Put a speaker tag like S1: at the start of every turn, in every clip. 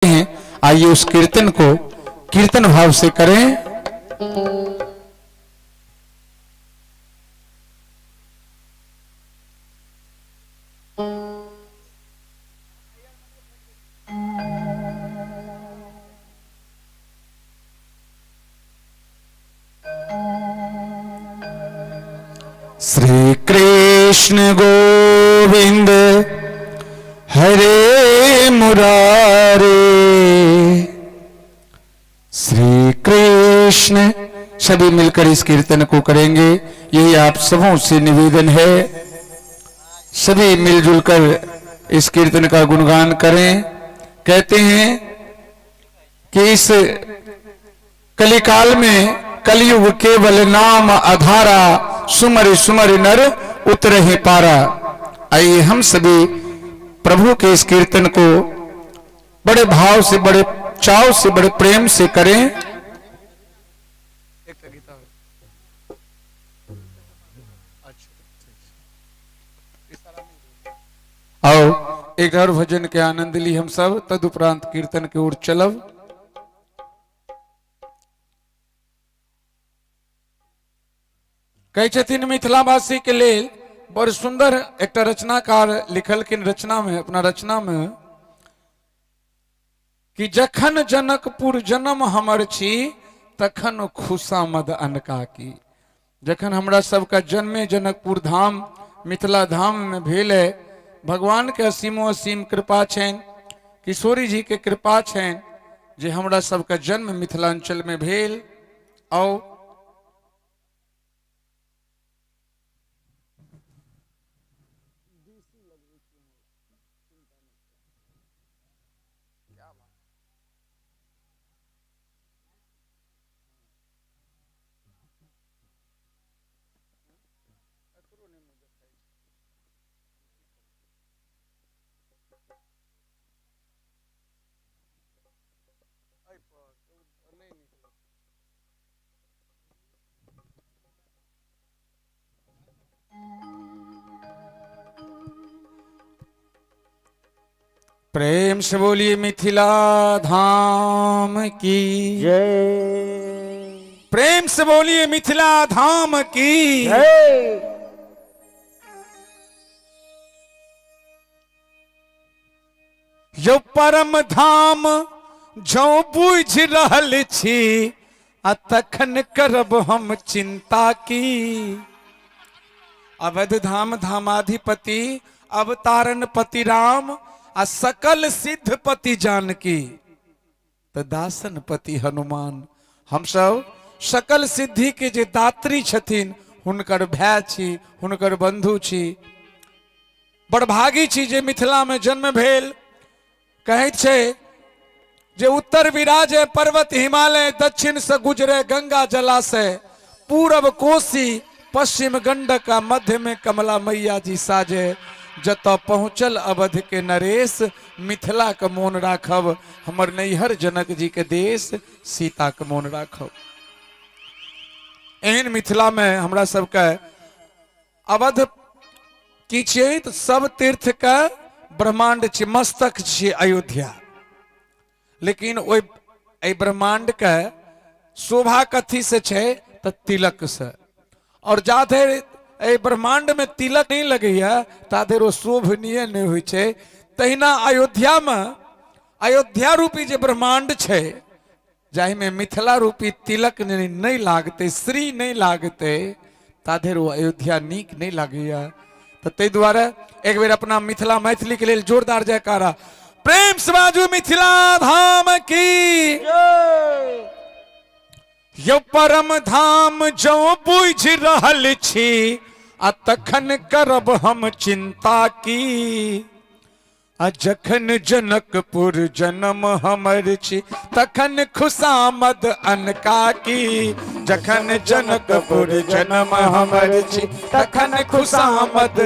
S1: हैं। आइए उस कीर्तन को कीर्तन भाव से करें। श्री कृष्ण गोविंद हरे मुरारे, श्री कृष्ण। सभी मिलकर इस कीर्तन को करेंगे, यही आप सबों से निवेदन है। सभी मिलजुल कर इस कीर्तन का गुणगान करें। कहते हैं कि इस कलिकाल में कलयुग केवल नाम आधारा, सुमर सुमर नर उतरहि पारा। आइए हम सभी प्रभु के इस कीर्तन को बड़े भाव से, बड़े चाव से, बड़े प्रेम से करें। आओ एक और भजन के आनंद ली हम सब, तदुपरांत कीर्तन की ओर चलब। कही छथिन मिथिलावासी के लिए बड़ सुंदर एक रचनाकार लिखलखिन रचना में, अपना रचना में, कि जखन जनकपुर जन्म हमर छी तखन खुशामद अनका की। जखन हमरा सबका जन्मे जनकपुर धाम मिथिला धाम में भेल है, भगवान के असीमो असीम कृपा छनि, किशोरी जी के कृपा छनि जे हमरा सबका जन्म मिथिलांचल में भेल। आओ प्रेम से बोलिए मिथिला धाम की
S2: जय।
S1: प्रेम से बोलिए मिथिला धाम की
S2: जय।
S1: यो परम धाम जो बुझ रहल छी, आ तखन करब हम चिंता की। अवध धाम धामाधिपति अवतारण पति राम, आ सकल सिद्धपति जानकी, तो दासन पति हनुमान। हम सब सकल सिद्धि के जे दात्री छथिन हुनकर भाई छी, हुनकर बंधु छी। बड़ भागी छी जे मिथिला में जन्म भेल। कहैत छै जे उत्तर विराजे पर्वत हिमालय, दक्षिण से गुजरे गंगा जलाशय, पूरब कोसी पश्चिम गंडक, मध्य में कमला मैया जी साजे। जत पहुँचल अवध के नरेश, मिथिला के मोन राखब, हमर नैहर जनक जी के देश, सीता के मोन राखब। एहन मिथिला में हमरा सबके अवध की छियै तऽ सब तीर्थ के ब्रह्मांड छी, मस्तक छी अयोध्या। लेकिन ओइ ब्रह्मांड के शोभा कथी से छै तऽ तिलक से। और जाधर ए ब्रह्मांड में तिलक नहीं लगैया ताधर वो शोभनीय नहीं हुई छे। तहिना अयोध्या में, अयोध्या रूपी जे ब्रह्मांड छे, जाहि में मिथिला रूपी तिलक नहीं लागते, श्री नहीं लागते, ताधर वो अयोध्या नीक नहीं लागैया। तो तै द्वारे एक बेर अपना मिथिला मैथिली के लिए जोरदार जयकारा। प्रेम से बाजू मिथिला धाम की यो परम धाम जो बुझ रहल छी, आ तखन करब हम चिंता की। आ जखन जनकपुर जन्म हमर छी तखन खुशामद अनका की। जखन जनकपुर जन्म हमर छी तखन खुशामद,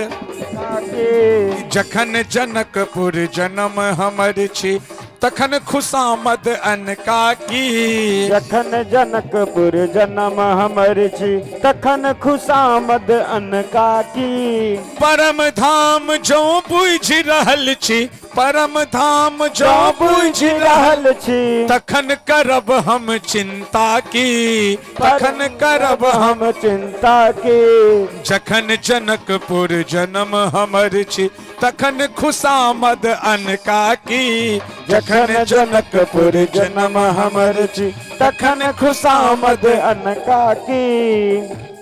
S1: जखन जनकपुर जन्म हमर छी तखन खुशामद अनका की।
S2: जखन जनकपुर जन्म हमर छी तखन खुशामद अनका की।
S1: परम धाम जो बुझ रहल छी परम धाम जो
S2: जो बुझ रहल छी
S1: तखन करब हम चिंता की, तखन करब हम
S2: हम चिंता की।
S1: जखन जनकपुर जन्म हमर छी तखन खुशामद अनका की, जखन जनकपुर जन्म हमर छी
S2: तखन खुशामद अनका की।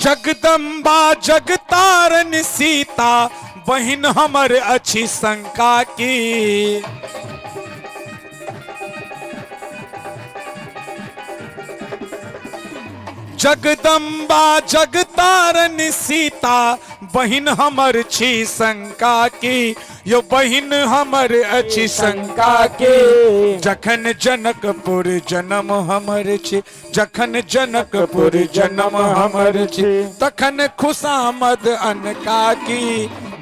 S1: जगदम्बा जगतारन सीता बहिन हमर अच्छी शंका की, जगदम्बा जगतारन सीता बहिन हमर छी शंका की, यो बहिन हमर अच्छी शंका की। जखन जनकपुर जन्म हमर छी, जखन जनकपुर जन्म हमर छी तखन खुशामद अनका की,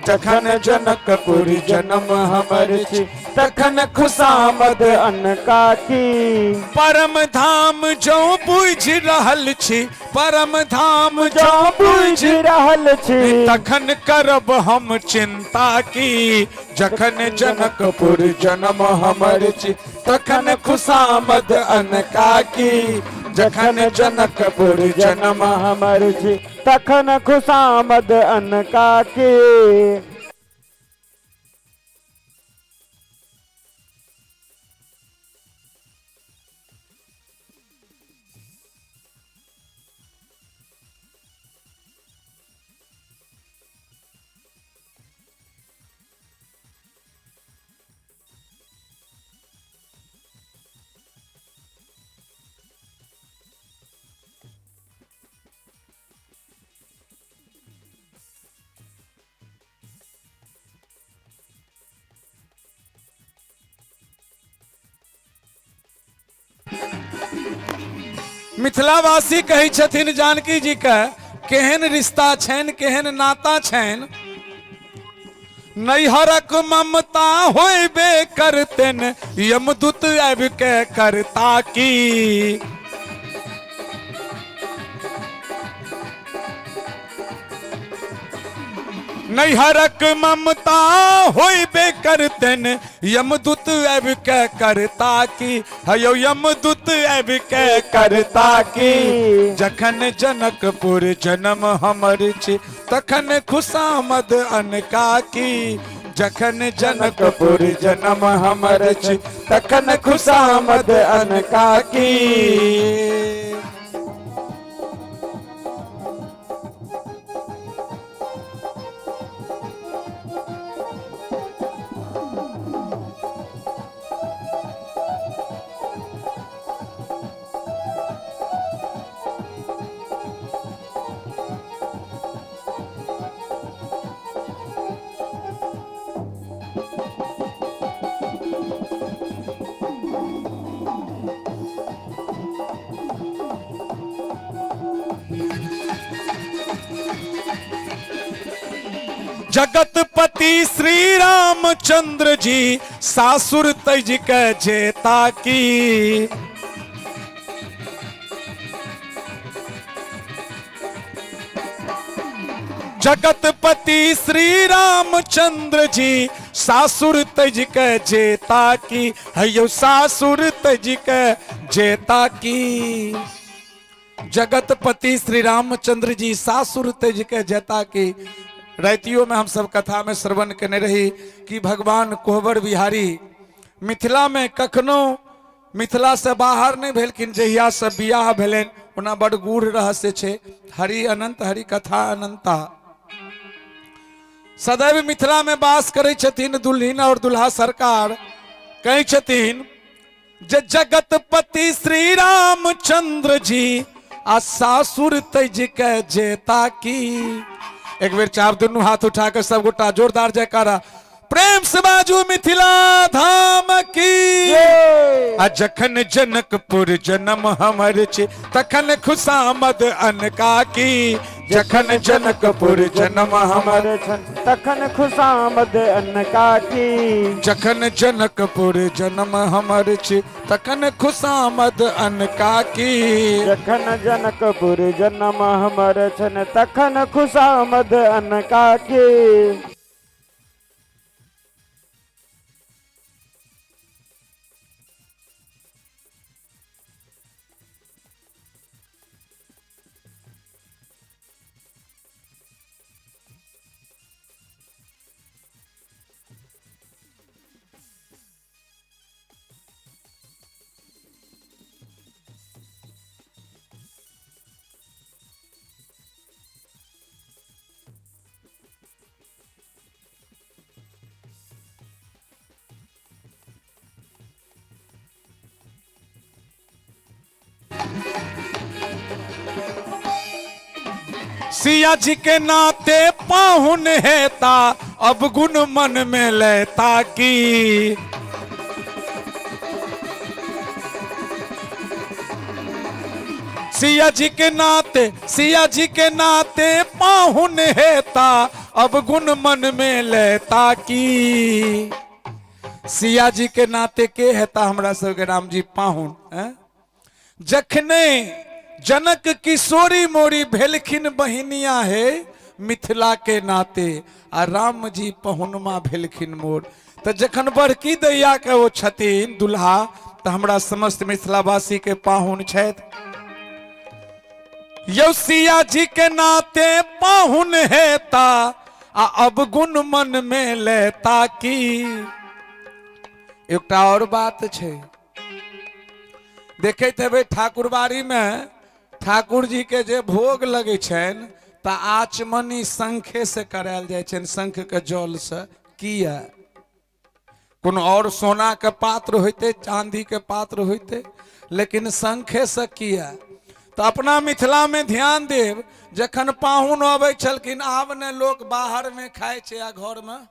S1: जखन जनकपुर जन्म हमर छी तखन खुशामद
S2: अनका की।
S1: परम धाम जो बुझ रहल छी, परम धाम
S2: जो बुझ रहल छी
S1: तखन करब हम चिंता की, जखन जनकपुर जन्म हमर छी तखन खुशामद अनका की, जखन जनकपुर जन्म
S2: हमर छी तखन खुशामद अनका की।
S1: मिथिलावासी कहै छथिन जानकी जी के केहन रिश्ता छन, केहन नाता छन। नैहरक ममता होइबे करतन यमदूत आबि के करता की, नैहरक ममता होइबे करतन यमदूत आबि के करता की, हयो यमदूत आबि के करता की। जखन जनकपुर जन्म हमर छी तखन खुशामद अनका की, जखन जनकपुर जन्म हमर छी तखन खुशामद अनका की। जगतपति श्री रामचंद्र जी सासुर तज के जेता की, जगतपति श्री रामचंद्र जी सासुर तज के जेता की, हयो सासुर तज के जेता की। जगतपति श्री रामचंद्र जी सासुर तज के जेता की। रातियों में हम सब कथा में श्रवण करने रही कि भगवान कोहबर बिहारी मिथिला में कखनो मिथिला से बाहर नहीं भेलखिन, जहिया से बियाह भेलन ओना बड़ गूढ़ रहस्य छे। हरि अनंत हरि कथा अनंता। सदैव मिथिला में वास करे छथिन दुल्हिन और दुल्हा सरकार कहे छथिन जे जगतपति श्री रामचंद्र जी आ सासुर तज के जेता की। एक बेर चाप दोनों हाथ उठाकर सब गोटा जोरदार जयकारा प्रेम से बाजू मिथिला धाम की। आ जखन जनकपुर जन्म हमर छे तखन खुशामद अनका की। जखन जनकपुर जन्म हमर
S2: तखन खुशामद अनका की।
S1: जखन जनकपुर जन्म हमर छे तखन खुशामद अनका की।
S2: जखन जनकपुर जन्म हमर छन तखन खुशामद अनका की।
S1: सिया जी के नाते पाहुन हेता अब गुण मन में लेता की। सिया जी के नाते पाहुन हेता अब गुण मन में लेता की। सिया जी के नाते के हेता हमरा सबके राम जी पाहुन है। जखने जनक किशोरी मोरी भेलखिन बहिनिया है मिथिला के नाते आ राम जी पहुनमा भेलखिन मोर। तो जखन बड़की दैया के वो छथिन दुल्हा तो हमरा समस्त मिथिलावासी के पाहुन छथि। यौ सिया जी के नाते पाहुन हेता आ अब गुण मन में लेता की। एकटा और बात छै देखैत हेबै ठाकुरबाड़ी में ठाकुर जी के जे भोग लगे छन ता आचमनी शंखे से करायल जाय छन। शंख के जल से किया कोनो और सोना के पात्र होते चांदी के पात्र होते लेकिन शंखे से किया। तो अपना मिथिला में ध्यान देव जखन पाहुन अबै छलखिन आब ने लोग बाहर में खाए छे आ घर में।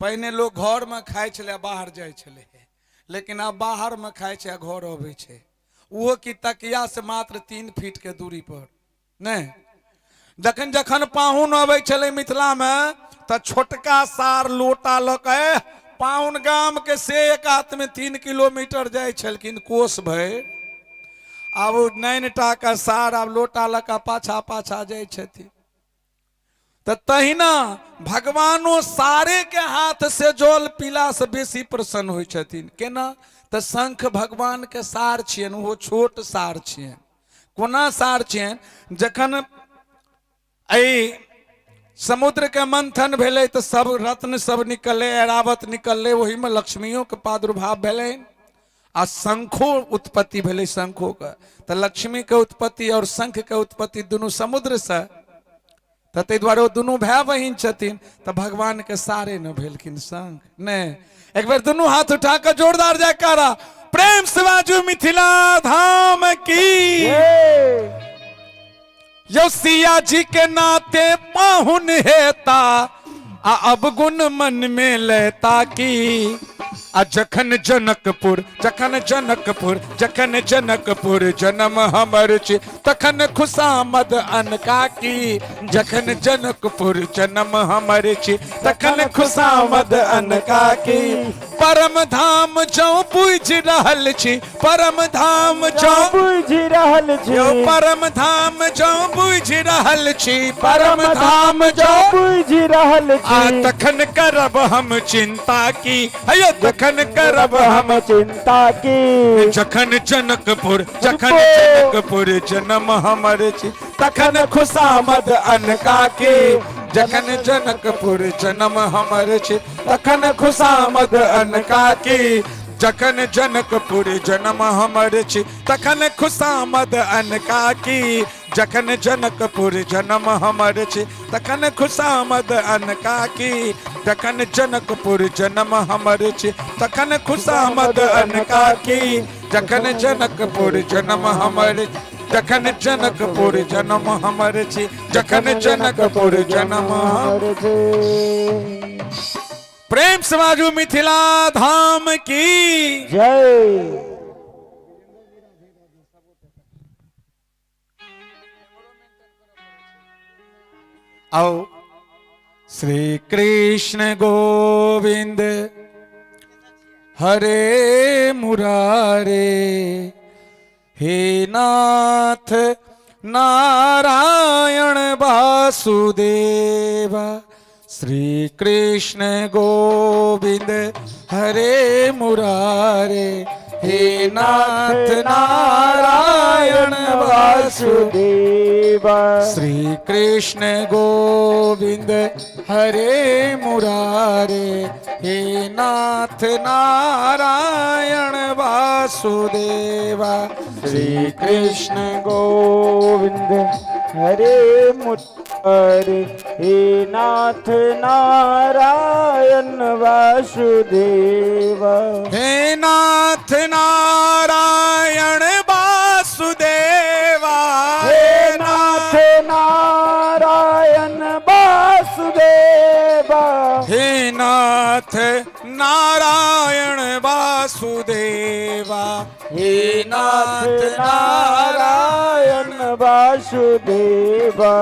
S1: पहिने लोग घर में खाए छले बाहर जाय छले लेकिन अब बाहर में खाए छे आ घर अबै छे वो की तकिया से मात्र 3 फीट के दूरी पर नहीं। जखन जखन पाहुन अबै छले मिथिला में तो छोटका सार लोटा ल के पाहुन गाम के से एक हाथ में 3 किलोमीटर जाय छलखिन कोस भर। अब 9टा का सार अब लोटा ल के पाछा पाछा जाय छथिन। तो तहिना भगवानो सारे के हाथ से जल पीला से बेसी प्रसन्न होइ छथिन। केना तो शंख भगवान के सार छियन वो छोट सार छियन। कोना सार छियन जखन समुद्र के मंथन भेले तो सब रत्न सब निकले ऐरावत निकले वही में लक्ष्मियों के प्रादुर्भाव भेले आ शंखो उत्पत्ति भेले। शंखो का तो लक्ष्मी के उत्पत्ति और शंख के उत्पत्ति दोनों समुद्र से तो ते द्वारे वो दोनों भाई बहिन छथिन। तो भगवान के सारे न भेलखिन शंख नहीं। एक बार दोनों हाथ उठाकर जोरदार जयकारा प्रेम से बाजू मिथिला धाम की। यो सिया जी के नाते पाहुन हेता आ अब गुण मन में लेता की। आ जखन जनकपुर जन्म हमर छे तखन खुशामद अनका की। जखन जनकपुर जन्म हमर छे तखन खुशामद अनका की। परम धाम जो पूज रहल छी परम धाम जो
S2: पूज रहल छी
S1: परम धाम जो पूज रहल छी परम धाम जो
S2: पूज रहल छी।
S1: आ तखन करब हम चिंता की अयो तखन करब हम
S2: चिंता की।
S1: जखन जनकपुर जन्म हमर छी तखन खुशामद अनका की। जखन जनकपुर जन्म हमर छी तखन खुशामद अनका की। जखन जनकपुर जन्म हमर छी तखन खुशामद अनका की। जखन जनकपुर जन्म हमर छी तखन खुशामद अनका की जखन जनकपुर जन्म हमर छी तखन खुशामद अनका की जखन जनकपुर जन्म हमर जखन जनकपुर जन्म हमर छी जखन जनकपुर जन्म प्रेम समाजू मिथिला धाम की
S2: जय।
S1: आओ श्री कृष्ण गोविंद हरे मुरारे हे नाथ नारायण वासुदेव श्री कृष्ण गोविंद हरे मुरारे हे नाथ नारायण वासुदेव श्री कृष्ण गोविंद हरे मुरारे हे नाथ नारायण वासुदेव
S2: श्री कृष्ण गोविंद हरे मुरारे हे नाथ नारायण वासुदेव
S1: हे नाथ नारायण वासुदेवा
S2: हे नाथ नारायण वासुदेवा
S1: हे नाथ नारायण वासुदेवा
S2: हे नाथ नारायण वासुदेवा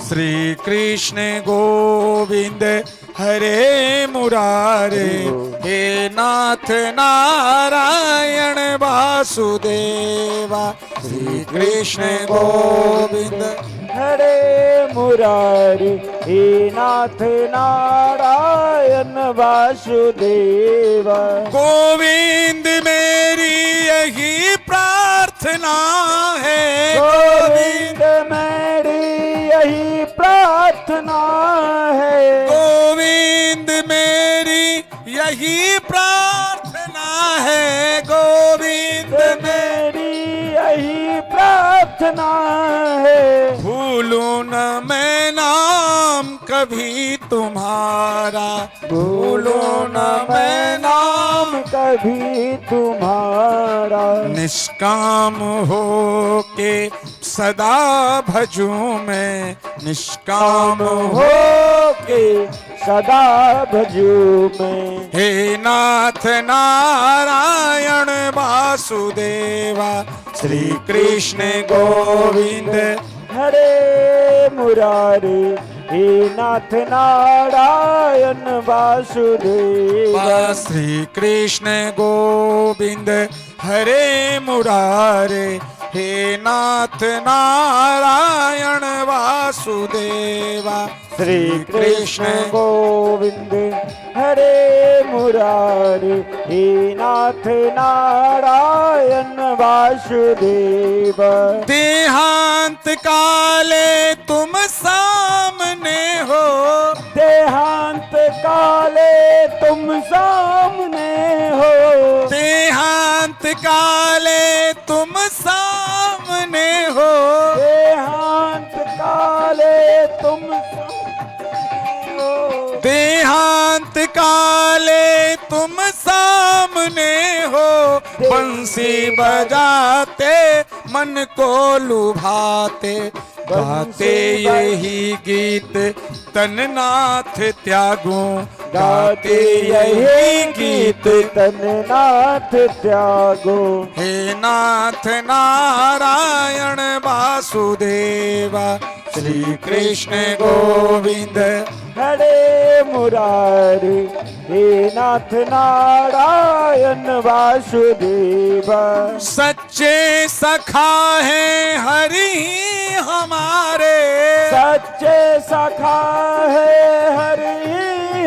S1: श्री कृष्ण गोविंद हरे मुरारे हे नाथ नारायण वासुदेवा श्री कृष्ण गोविंद
S2: हरे मुरारी हे नाथ नारायण वासुदेवा
S1: गोविंद मेरी यही प्रार्थना है
S2: गोविंद मेरी यही प्रार्थना है
S1: गोविंद मेरी यही प्रार्थना है गोविंद
S2: मेरी यही प्रार्थना है
S1: भूलूं न मैं नाम कभी तुम्हारा भूलूं न मैं नाम
S2: कभी तुम्हारा
S1: निष्काम हो के सदा भजूं मैं निष्काम हो
S2: के सदा भजू में
S1: हे नाथ नारायण वासुदेवा श्री कृष्ण गोविंद
S2: हरे मुरारी हे नाथ नारायण वासुदेवा
S1: श्री कृष्ण गोविंद हरे मुरारे हे नाथ नारायण वासुदेवा
S2: श्री कृष्ण गोविंद हरे मुरारी हे नाथ नारायण वासुदेवा
S1: देहांत काले तुम सामने हो
S2: देहांत काले तुम सामने हो
S1: देहांत काले तुम सामने हो
S2: देहांत काले तुम
S1: देहांत काले तुम सामने हो बंसी बजाते मन को लुभाते गाते यही गीत तननाथ त्यागो गाते यही गीत
S2: तननाथ त्यागो
S1: हे नाथ नारायण वासुदेवा श्री कृष्ण गोविंद
S2: हरे मुरारी हे नाथ नारायण वासुदेवा
S1: सच्चे सखा है हरि हमारे
S2: सच्चे सखा है हरि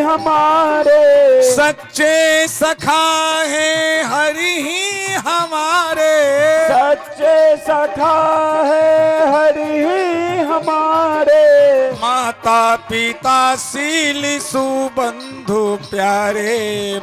S2: हमारे
S1: सच्चे सखा है हरि हमारे
S2: सच्चे सखा है हरि हमारे
S1: माता पिता शील सुबंधु प्यारे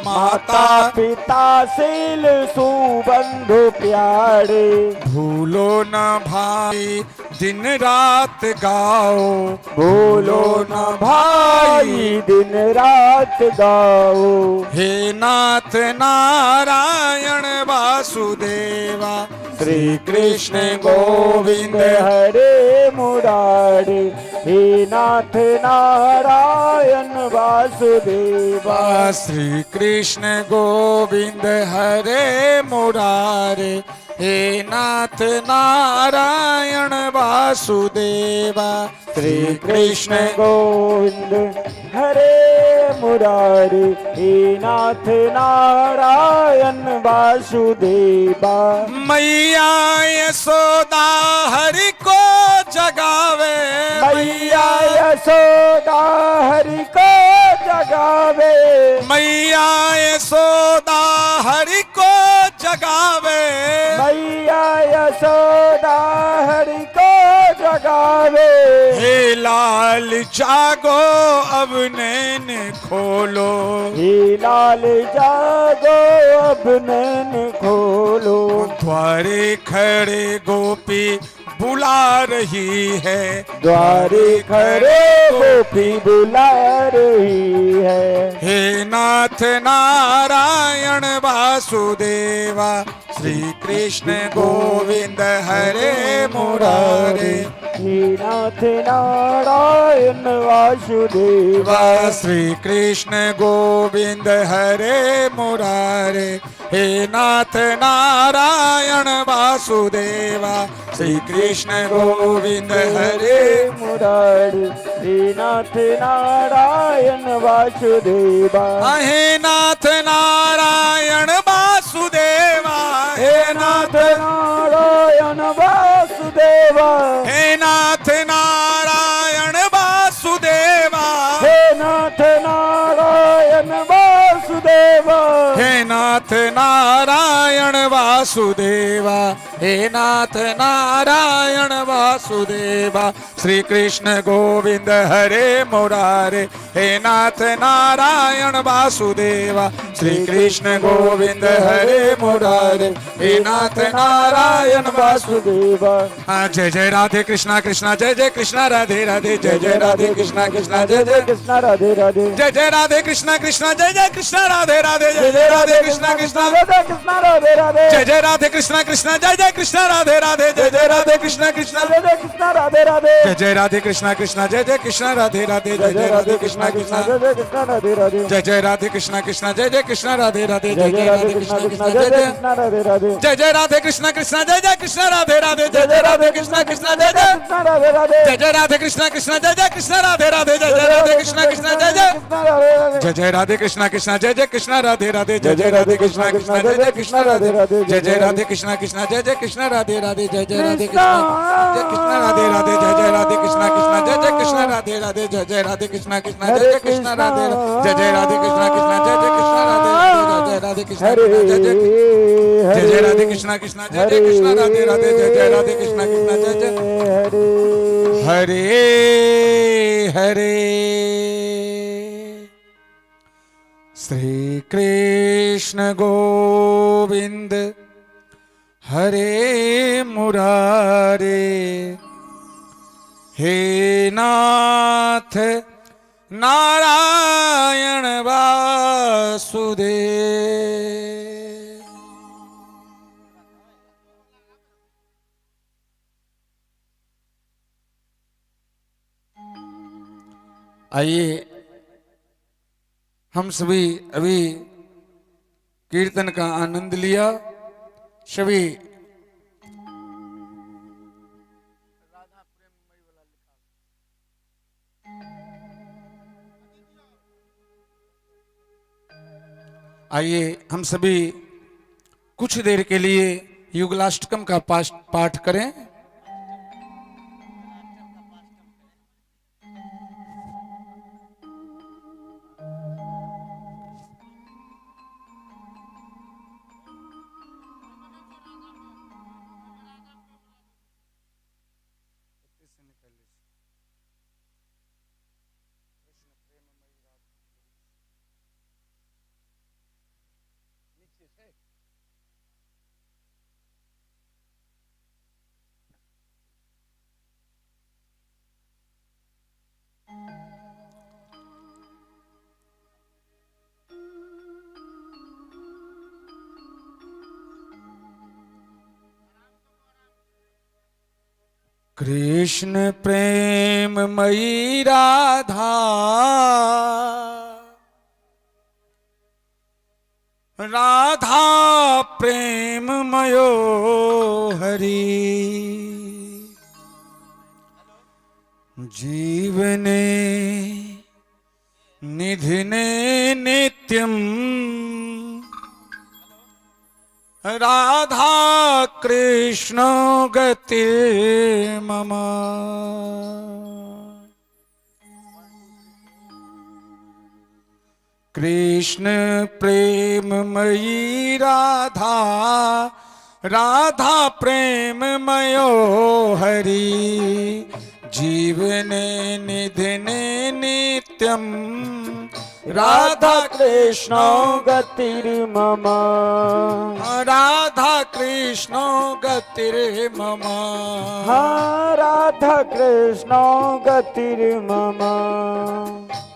S2: माता पिता शील सुबंधु प्यारे
S1: भूलो न भाई दिन रात गाओ,
S2: भूलो न भाई दिन रात गाओ।
S1: हे नाथ नारायण वासुदेवा,
S2: श्री कृष्ण गोविंद हरे मुरारे, हे नाथ नारायण वासुदेवा।
S1: श्री कृष्ण गोविंद हरे मुरारे, हे नाथ नारायण वासुदेवा।
S2: श्री कृष्ण गोविंद हरे मुरारे, हे नाथ नारायण वासुदेवा।
S1: मैया यशोदा हरि को जगावे,
S2: मैया यशोदा हरि को जगावे।
S1: मैया यशोदा हरि को जगावे,
S2: मैया यशोदा हरि को जगावे।
S1: हे लाल जागो अब नैन खोलो,
S2: हे लाल जागो अब नैन खोलो।
S1: द्वारे खड़े गोपी बुला रही है,
S2: द्वारे खड़े गोपी बुला रही है।
S1: हे नाथ नारायण वासुदेवा, श्री कृष्ण गोविंद हरे मुरारे,
S2: हे नाथ नारायण वासुदेवा।
S1: श्री कृष्ण गोविंद हरे मुरारे, हे नाथ नारायण वासुदेवा। श्री कृष्ण गोविंद हरे
S2: मुरारे, हे नाथ नारायण वासुदेवा।
S1: हे नाथ नारायण वासुदेवा,
S2: हे नाथ नारायण वासुदेवा।
S1: हे नाथ नारायण वासुदेवा,
S2: हे नाथ नारायण वासुदेवा।
S1: हे नाथ नारायण वासुदेवा, हे नाथ नारायण वासुदेवा। श्री कृष्ण गोविंद हरे मुरारे, हे नाथ नारायण वासुदेवा। श्री कृष्ण गोविंद हरे मुरारे, हे नाथ नारायण वासुदेवा। जय जय राधे कृष्णा कृष्णा जय जय कृष्णा राधे राधे, जय जय राधे कृष्णा कृष्णा जय जय
S2: कृष्णा राधे राधे।
S1: जय जय राधे कृष्णा कृष्णा जय जय कृष्णा राधे राधे, जय जय राधे कृष्णा कृष्णा
S2: कृष्णा राधे राधे।
S1: जय जय राधे कृष्णा कृष्णा जय जय कृष्णा राधे राधे, जय जय राधे कृष्णा कृष्णा
S2: कृष्णा राधे राधे।
S1: जय जय राधे कृष्णा कृष्णा जय जय कृष्णा राधे राधे, जय जय राधे कृष्णा कृष्णा
S2: कृष्णा राधे राधे।
S1: जय जय राधे कृष्णा कृष्णा जय जय कृष्णा राधे राधे,
S2: जय जय राधे कृष्णा कृष्णा जय जय कृष्णा राधे राधे।
S1: जय जय राधे कृष्णा कृष्णा जय जय कृष्णा राधे राधे, जय जय राधे कृष्णा कृष्णा जय जय
S2: कृष्णा राधे राधे।
S1: जय जय राधे कृष्णा कृष्णा जय जय कृष्णा राधे राधे, जय जय राधे कृष्णा कृष्णा जय जय जय जय राधे कृष्णा कृष्णा जय जय कृष्णा राधे राधे, जय जय राधे कृष्णा कृष्णा जय जय कृष्णा राधे राधे। जय जय राधे कृष्णा कृष्णा जय जय कृष्णा राधे राधे, जय जय राधे कृष्णा राधे राधे, जय जय राधे कृष्णा कृष्णा जय जय कृष्णा राधे राधे, जय जय राधे कृष्णा कृष्णा जय जय कृष्णा राधे राधे, जय जय राधे कृष्णा कृष्णा जय जय कृष्णा राधे राधे, जय जय राधे कृष्णा कृष्णा जय जय राधे कृष्णा कृष्णा जय जय कृष्णा राधे राधे, जय जय राधे कृष्णा कृष्णा जय जय हरे हरे। श्री कृष्ण गोविंद हरे मुरारे, हे नाथ नारायण वासुदेव। आइए हम सभी अभी कीर्तन का आनंद लिया, सभी आइए हम सभी कुछ देर के लिए युगलाष्टकम का पाठ करें। कृष्ण प्रेम मयी राधा राधा प्रेम मयो हरि जीवने निधिने नित्यम राधा कृष्ण गति मम कृष्ण प्रेम मयी राधा राधा प्रेम मयो हरि जीवने निधिने नित्यम राधा
S2: कृष्ण गतिर्मम
S1: राधा कृष्ण गतिर्मम
S2: हाँ राधा कृष्ण गतिर्मम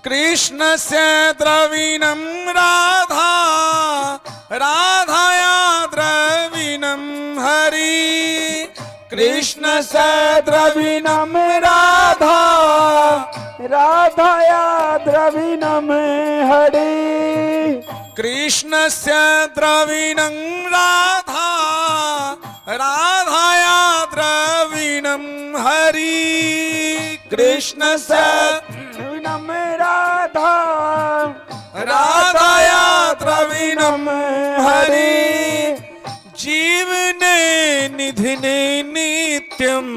S1: कृष्ण से द्रविणम राधा राधाया द्रविणम हरि कृष्ण से द्रविणम राधा
S2: राधाया द्रविणम हरि
S1: कृष्ण से द्रविणं राधा राधाया द्रविणं हरि कृष्ण से
S2: द्रविणम राधा
S1: राधाया द्रविणं हरि जीवने निधिने नित्यं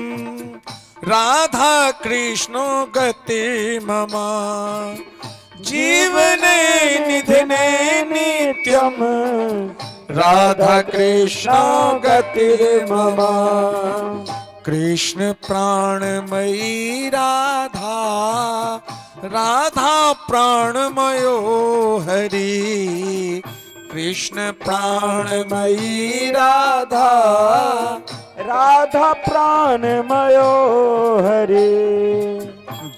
S1: राधा कृष्णो गति मम जीवने निधिने नित्यम राधा कृष्ण गतिर्मम कृष्ण प्राणमयी राधा राधा प्राणमयो हरि कृष्ण प्राणमयी राधा
S2: राधा प्राणमयो हरि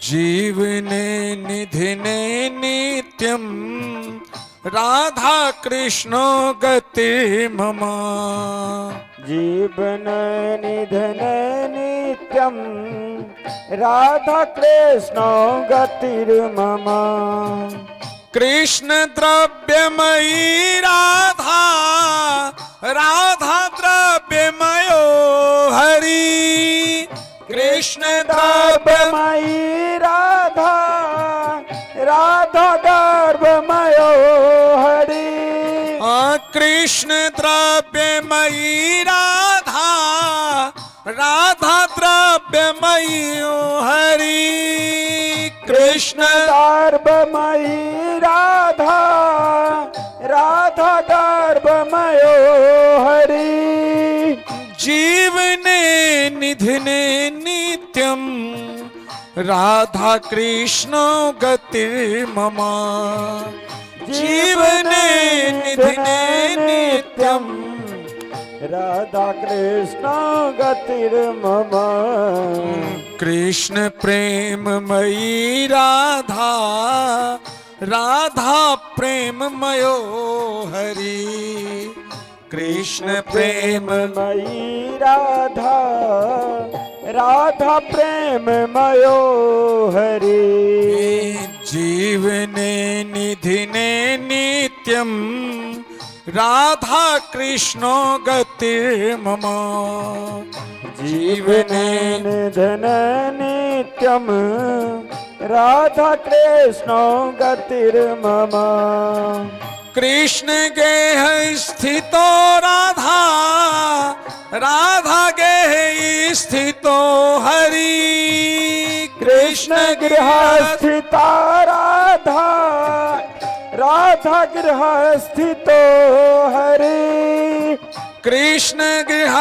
S1: जीवने निधिने नित्यम राधा कृष्ण गति मम
S2: जीवन निधन नित्यम राधा कृष्ण गतिर्मम
S1: कृष्ण द्रव्यमयी राधा राधा द्रव्यमयो हरि कृष्ण
S2: गर्भमयी राधा राधा गर्भमयो हरि
S1: कृष्ण द्रव्यमयी राधा राधा द्रव्यमयो हरि कृष्ण
S2: गर्भमयी राधा राधा गर्भमयो हरि
S1: जीवने निधिने नित्यम राधा कृष्ण गति मम जीवने निधिने नित्यम
S2: राधा कृष्ण गतिर्मम
S1: कृष्ण प्रेम मयी राधा राधा प्रेम मयो हरि कृष्ण प्रेम
S2: मयी राधा राधा प्रेम मयो हरि
S1: जीवने निधिने नित्यम राधा कृष्ण गतिर्मम जीवने
S2: निधन नित्यम राधा कृष्ण गतिर्मम
S1: कृष्ण गेह स्थितो राधा राधा गेह स्थितो हरि
S2: कृष्ण गृह स्थिता राधा राधा गृह स्थितो हरि
S1: कृष्ण गृह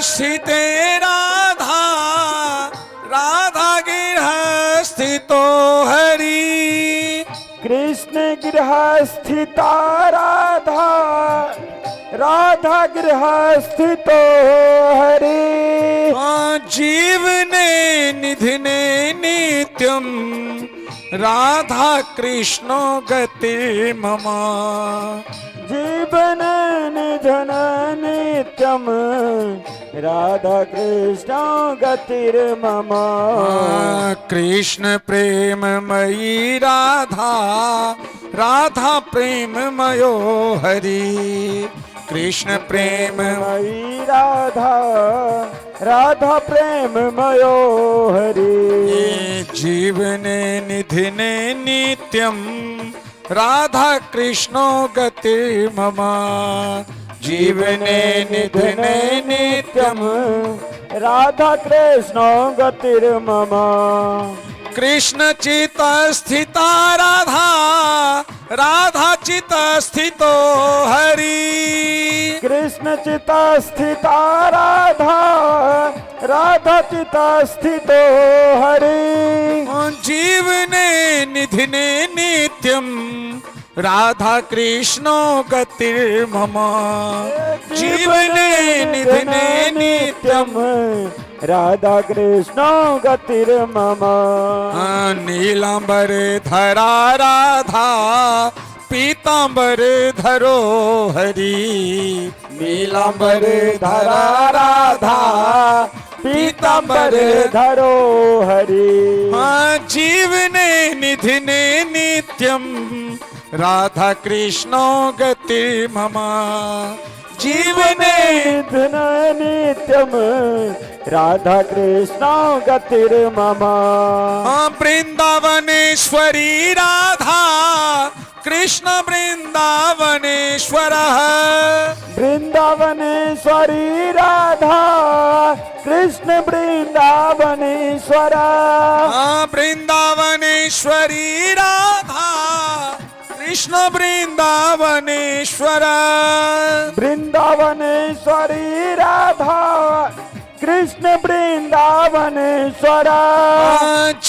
S1: स्थिते राधा राधा गृह स्थितो हरि
S2: कृष्ण गृह स्थिता राधा राधा गृह स्थितो हरि
S1: जीवने निधिने नित्यम राधा कृष्ण गति मम
S2: जीवन निधन नित्यम राधा कृष्ण गतिर्मम
S1: कृष्ण प्रेममयी राधा राधा प्रेममयो हरि कृष्ण प्रेम
S2: मयि राधा राधा प्रेममयो हरि
S1: जीवने निधिने नित्यम राधा कृष्णो गतिर्मम जीवने निधिने नित्यम
S2: राधा कृष्ण गतिर्मम
S1: कृष्ण चित स्थिता राधा राधा चित स्थितो हरि
S2: कृष्ण चित स्थिता राधा राधा चित स्थितो हरि
S1: जीवने निधिने नित्यम राधा कृष्णो गतिर्मम जीवने निधिने नित्यम
S2: राधा कृष्ण गतिर्मम
S1: नीलांबर धरा राधा पीतांबर धरो हरि नीलांबर धरा राधा
S2: पीतांबर धरो हरि
S1: जीवने निधिने नित्यम राधा कृष्णो गतिर्मम जीवने
S2: निधन नित्यम राधा कृष्ण गतिर्मम
S1: वृंदावनेश्वरी राधा कृष्ण वृंदावनेश्वर
S2: वृंदावनेश्वरी राधा कृष्ण वृंदावनेश्वर
S1: वृंदावनेश्वरी राधा कृष्ण वृंदावनेश्वर
S2: वृंदावनेश्वरी राधा कृष्ण वृंदावनेश्वर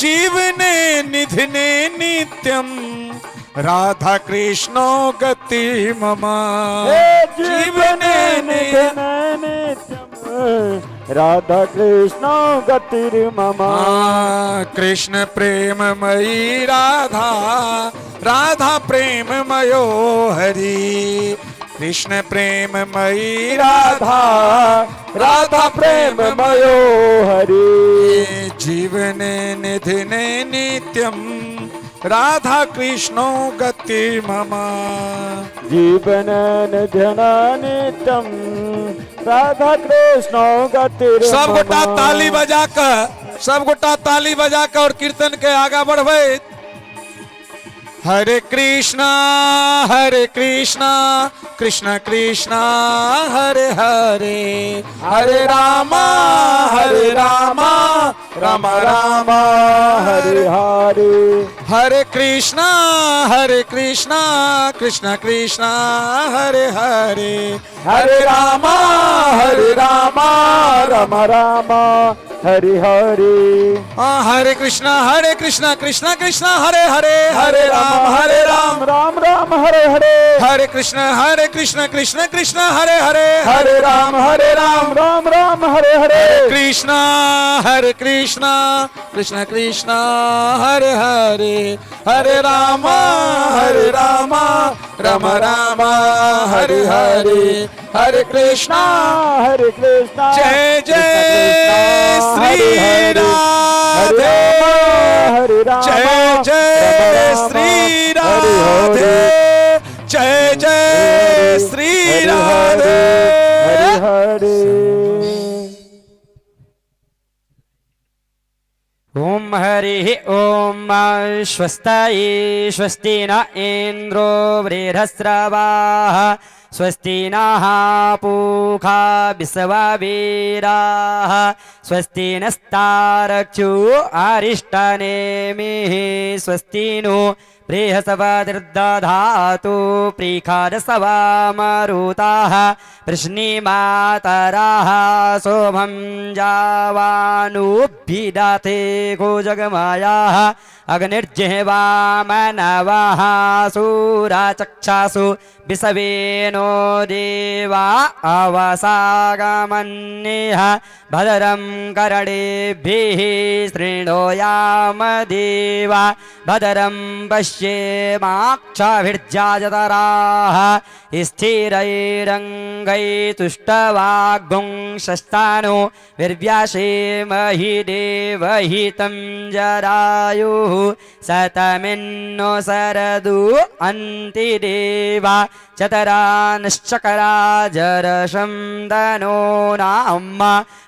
S1: जीवने निधिने नित्यम राधा कृष्णो गतिर्मम
S2: जीवने निधन नित्यम राधा कृष्ण गतिर्मम
S1: कृष्ण प्रेममयी राधा राधा प्रेममयो हरि कृष्ण प्रेममयी राधा
S2: राधा प्रेममयो हरि
S1: जीवने निधिने नित्यम राधा कृष्णो गतिर्मम
S2: जीवन निधन नित्यम राधा कृष्ण गतिर्मम
S1: सब गोटा ताली बजाकर सब गोटा ताली बजाकर और कीर्तन के आगा बढ़वे हरे कृष्णा कृष्ण कृष्ण हरे हरे हरे रामा राम राम
S2: हरे हरे
S1: हरे कृष्णा कृष्ण कृष्ण हरे हरे
S2: हरे रामा राम राम हरे हरे
S1: हरे कृष्णा कृष्ण कृष्ण हरे हरे हरे राम
S2: राम राम हरे हरे
S1: हरे कृष्ण कृष्ण कृष्ण हरे हरे
S2: हरे राम राम राम हरे हरे
S1: कृष्णा कृष्ण कृष्ण हरे हरे हरे राम राम राम हरे हरे हरे कृष्णा
S2: हरे कृष्णा
S1: जय जय श्री राधे
S2: हरे राम
S1: जय जय श्री राधे जय जय श्री राधे
S2: हरे हरे
S3: ओम हरि ओम स्वस्ति स्वस्ति न इंद्रो वृहस्रवाः स्वस्ति नः पूषा विश्ववेदाः स्वस्ति नस्तारक्षो अरिष्टनेमिः स्वस्ति नो बृहस्पतिर्दधातु प्रीखादसवा मरुताः वृष्णिमातराः सोमं जावानुभिदते गोजगमायाः अग्निर्जिह्वा मनवः सूराचक्षासु विसवेनो देवा अवसागमन्यः भद्रं कर्णेभिः शृणोयाम देवा भद्रं पश्य दृश्येमाक्षाभिर्जाजतराः स्थिरैरङ्गैतुष्टवाग्गुंशस्तानो विर्व्यासेमहि देवहितं जरायुः शतमिन्नो सरदु अन्तिदेवा चतरा जरशं दनो नाम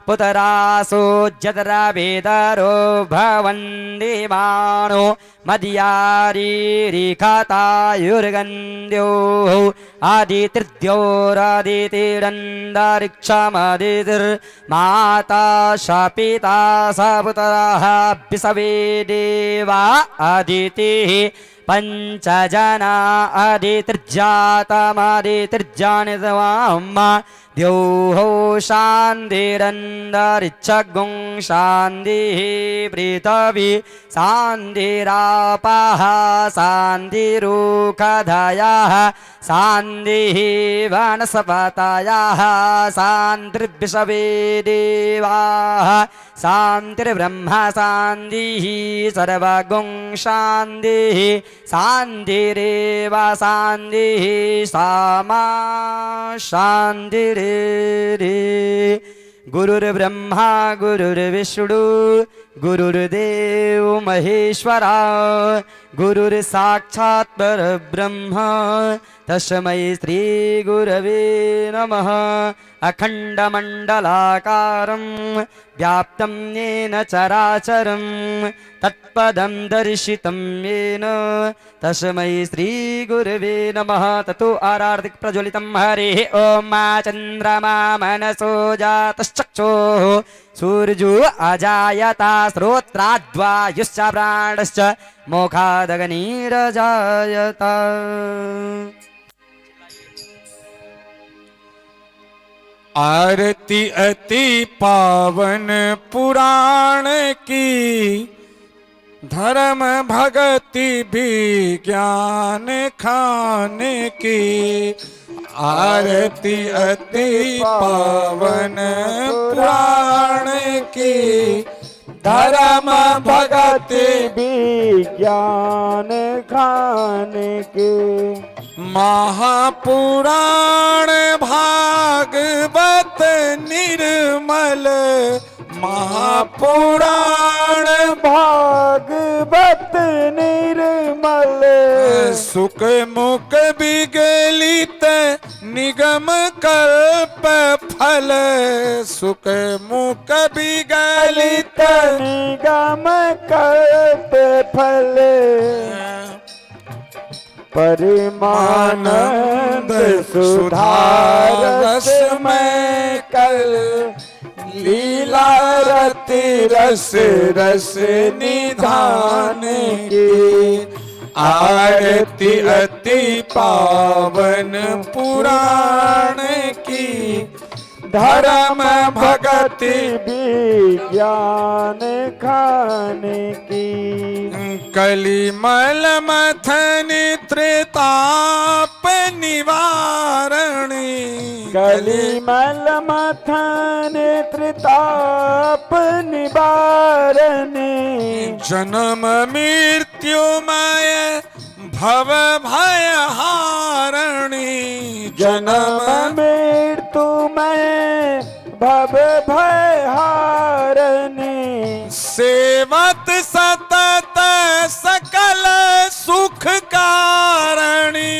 S3: पुतरासो जतरा वेदरो भवन्दिमानो मद्यारीरिखातायुर्गन्ध्यो आदितिर्द्योरादितिरन्तरिक्षमदितिर्माता शापिता स पुतरः विसवे देवा आदितिः पंचजना आदितिर्जातमादितिर्जानितवाम्मा द्योः शान्तिरन्तरिक्षगुं शान्तिः पृथिवी शान्तिरापः शान्तिरुखधयः शान्तिः वनस्पतयः शान्तिर्विश्वे देवाः शान्तिर्ब्रह्म शान्तिः सर्वगुं शान्तिः शान्तिरेव शान्तिः सामा शान्तिरे गुरुर्ब्रह्मा गुरुर्विष्णु गुरुर्देव महेश्वरा गुरुर्साक्षात् परब्रह्म तस्मै श्री गुरवे नमः अखण्डमण्डलाकारं व्याप्तं येन चराचरं तत्पदं दर्शितं येन तस्मै श्री गुरवे नमः ततो आरार्तिक प्रज्वलितं हरेः ॐ मा चन्द्रमा मनसो जातश्चक्षुः सूर्यो अजायता श्रोत्राद्वायुश्च प्राणश्च मोखादग्निरजायत
S1: आरती अति पावन पुराण की धर्म भगति विज्ञान खाने की आरती अति पावन पुराण की धर्म भगति
S2: विज्ञान खाने के
S1: महापुराण भागवत निर्मल महापुराण
S2: भागवत निर्मल
S1: सुख मुख विगलित निगम कल्प फल सुख मुख विगलित
S2: निगम कल्प फल परिमानंद सुधारस में कल लीला रति रस रस निधान की
S1: आरती अति पावन पुराण की धर्म भगति
S2: विज्ञान खाने की
S1: कलिमल मथन त्रिताप निवारणी
S2: कलिमल मथन त्रिताप निवारणी
S1: जन्म मृत्युमय भव भय हारणी
S2: जन्म मृत्यु में भव भय हारणी
S1: सेवत सतत सकल सुख कारणी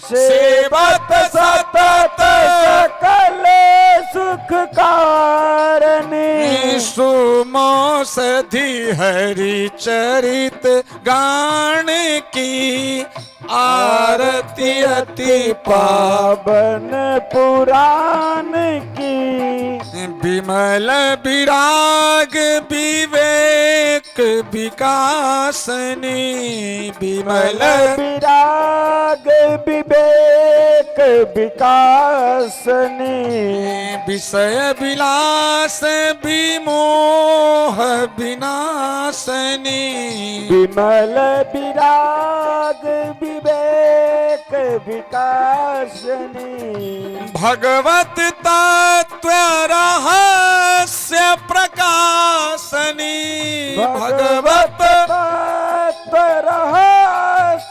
S2: सेवत सतत सकल सुख कारणी
S1: सुमोषधि हरि चरित गान की आरती अति
S2: पावन पुराण की
S1: विमल विराग विवेक विकासनी विमल
S2: विराग विवेक विकासनी
S1: विषय विलास विमोह विनाशनी
S2: विमल विराग विवेक विकासनी
S1: भगवत तत्व रहस्य प्रकाशनी
S2: भगवत तत्व रहस्य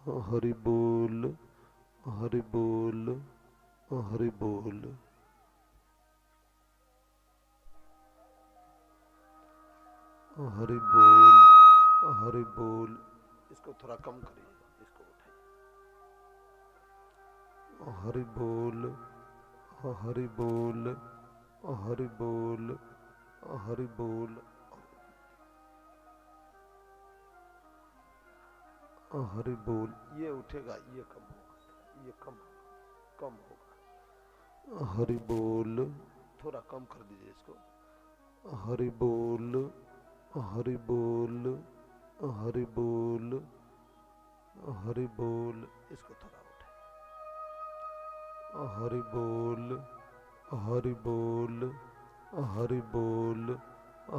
S4: हरि बोल, हरि बोल, हरि बोल। हरि बोल, हरि बोल। इसको थोड़ा कम करिए, इसको उठाइए। हरि बोल, हरि बोल, हरि बोल, हरि बोल, हरि बोल। ये उठेगा, ये कम होगा, ये कम होगा। हरि बोल, थोड़ा कम कर दीजिए इसको। हरि बोल, हरि बोल, हरि बोल, हरि बोल। इसको थोड़ा उठे। हरि बोल, हरि बोल, हरि बोल,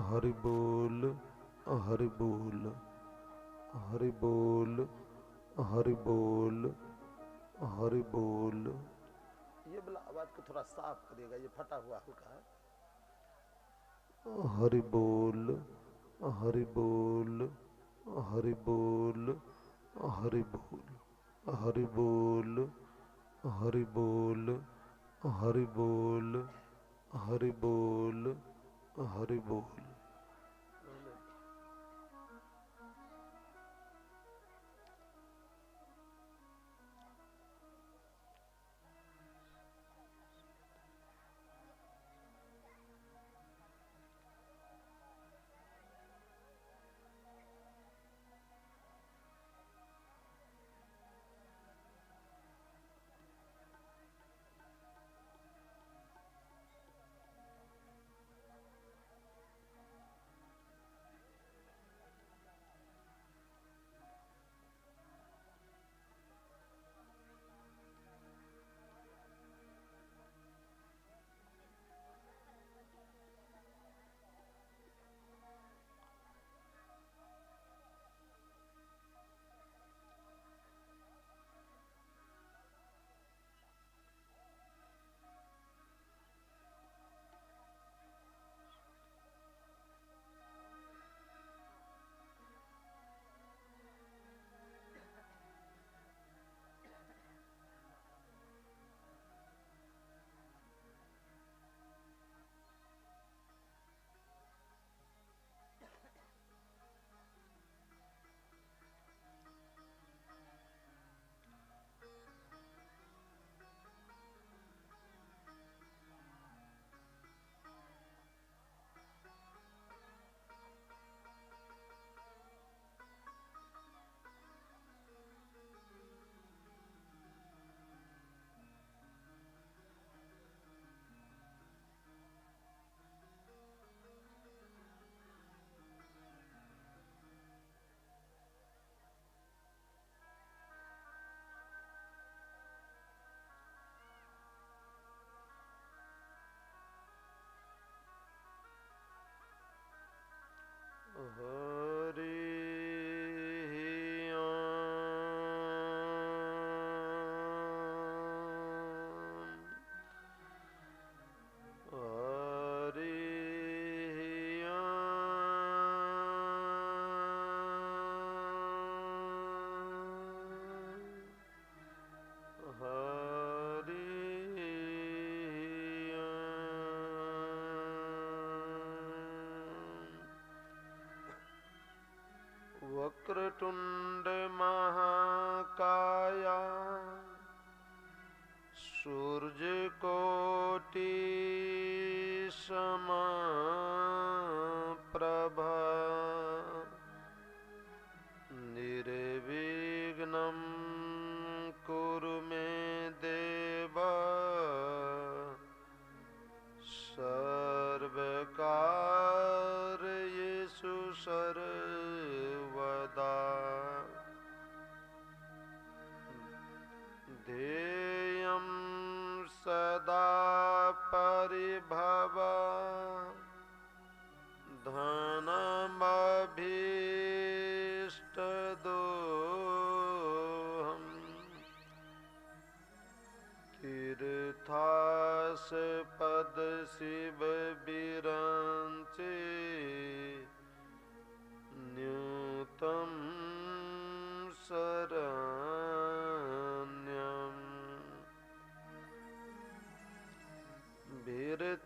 S4: हरि बोल, हरि बोल, हरि बोल, हरि बोल, हरि बोल। ये वाला आवाज को थोड़ा साफ करिएगा, ये फटा हुआ हल्का है। हरि बोल, हरि बोल, हरि बोल, हरि बोल, हरि बोल, हरि बोल, हरि बोल, हरि बोल, हरि बोल। वक्रतुंड महाकाया सूर्यकोटि समप्रभा निर्विघ्नं कुरु मे देव सर्वकार्येषु सर्वदा ध्येयं सदा परिभव धनमभीष्टदोहम् तीर्थास्पद शिव विरंचे न्यूतं शरणं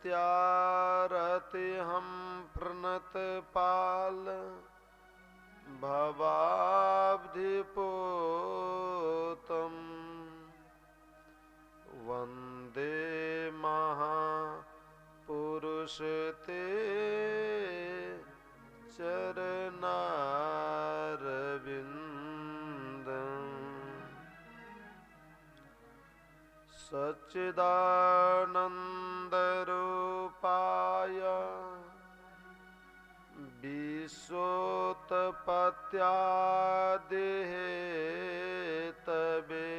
S4: नित्यारति हम प्रणत पाल भवाब्धिपोतम वंदे महापुरुष ते चरणारविंदम सच्चिदानंद रूपाय विश्वोत्पत्त्यादिहेतवे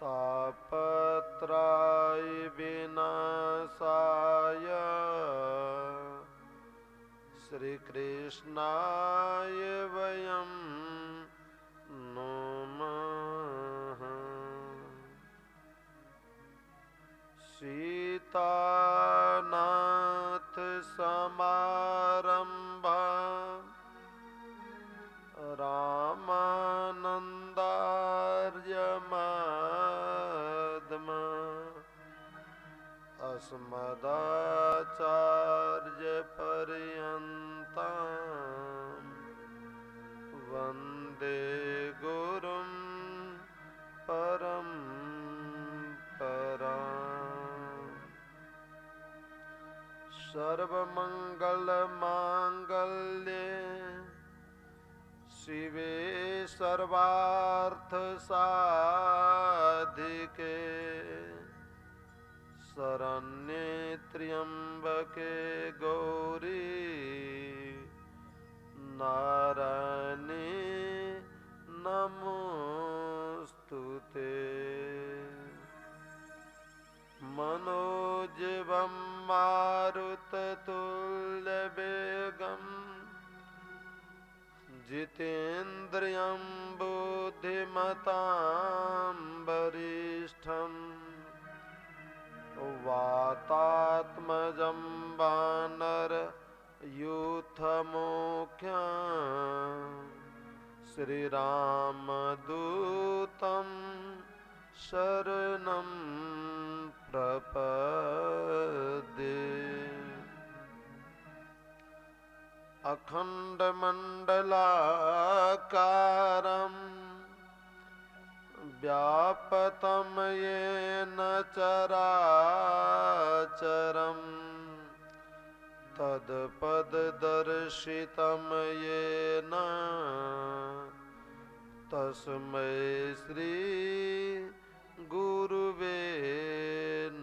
S4: तापत्राय विनाशाय श्री कृष्णाय वयं नमः। सीतानाथ समारंभा रामानंदार्य मध्यमा अस्मदाचार्य पर्यन्तं वन्दे गुरुं परम्पराम्। सर्वमङ्गलमाङ्गल्ये शिवे सर्वार्थसाधिके शरण्ये त्र्यम्बके गौरी नारायणे नमोस्तुते। मनोजवं मारुततुल्यवेगं जितेन्द्रियं बुद्धिमतां वरिष्ठं वातात्मजं वानरयूथमुख्यं श्रीरामदूतं शरणं प्रपद्ये। अखण्डमण्डलाकारं व्यापतं येन चराचरं तत्पददर्शितं येन तस्मै श्री गुरुवे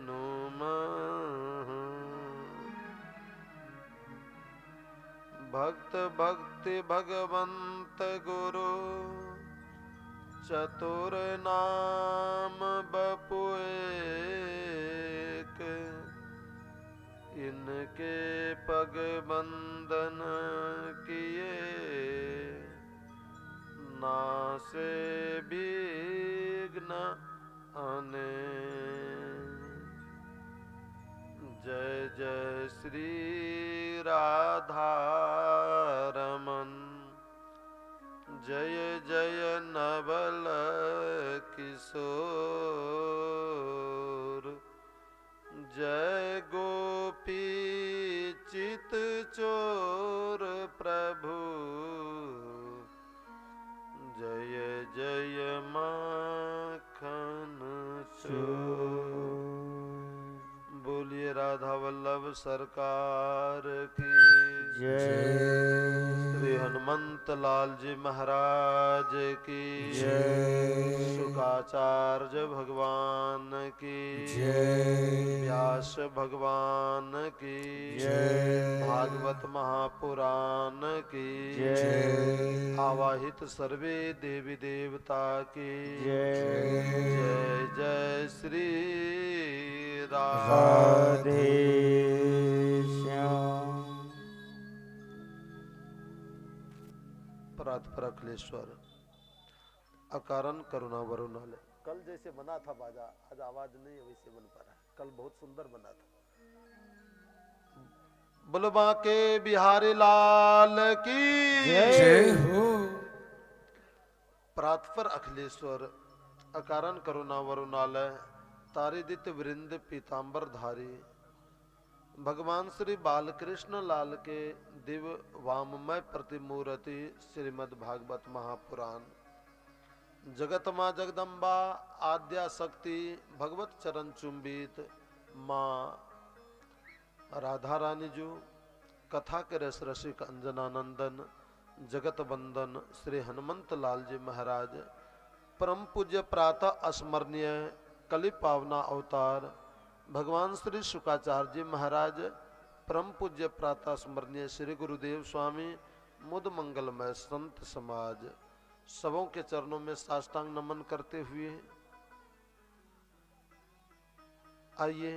S4: नमः। भक्त भक्ति भगवंत गुरु चतुर नाम बपु एक, इनके पग बंदन किए नासे विघ्न अनेक। जय जय श्री राधा रमन, जय जय नवल किशोर, जय गोपी चित चोर प्रभु, जय जय माखन चोर। बोलिए राधा वल्लभ सरकार की
S2: जय।
S4: श्री हनुमंत लाल जी महाराज की
S2: जय।
S4: शुकाचार्य भगवान की
S2: जय।
S4: व्यास भगवान की
S2: जय।
S4: भागवत महापुराण की
S2: जय।
S4: आवाहित सर्वे देवी देवता की
S2: जय।
S4: जय जय श्री
S2: राधे श्याम।
S4: परात्पर अखिलेश्वर अकारण करुणा वरुणालय। कल जैसे बना था बाजा, आज आवाज नहीं है वैसे बन पा रहा है। कल बहुत सुंदर बना था। बुलबा के बिहारी लाल की
S1: जय हो।
S4: परात्पर अखिलेश्वर अकारण करुणा वरुणालय तारिदित वृंद पीतांबर धारी भगवान श्री बालकृष्ण लाल के दिव्य वाममय प्रतिमूर्ति श्रीमद् भागवत महापुराण जगत माँ जगदम्बा आद्या शक्ति भगवत चरण चुंबित माँ राधा रानी जू कथा के रस रसिक अंजनानंदन जगत बंदन श्री हनुमंत लाल जी महाराज परम पूज्य प्रातः स्मरणीय कलि पावना अवतार भगवान श्री शुकाचार्य जी महाराज परम पूज्य प्रातः स्मरणीय श्री गुरुदेव स्वामी मुद मंगलमय संत समाज सबों के चरणों में साष्टांग नमन करते हुए आइए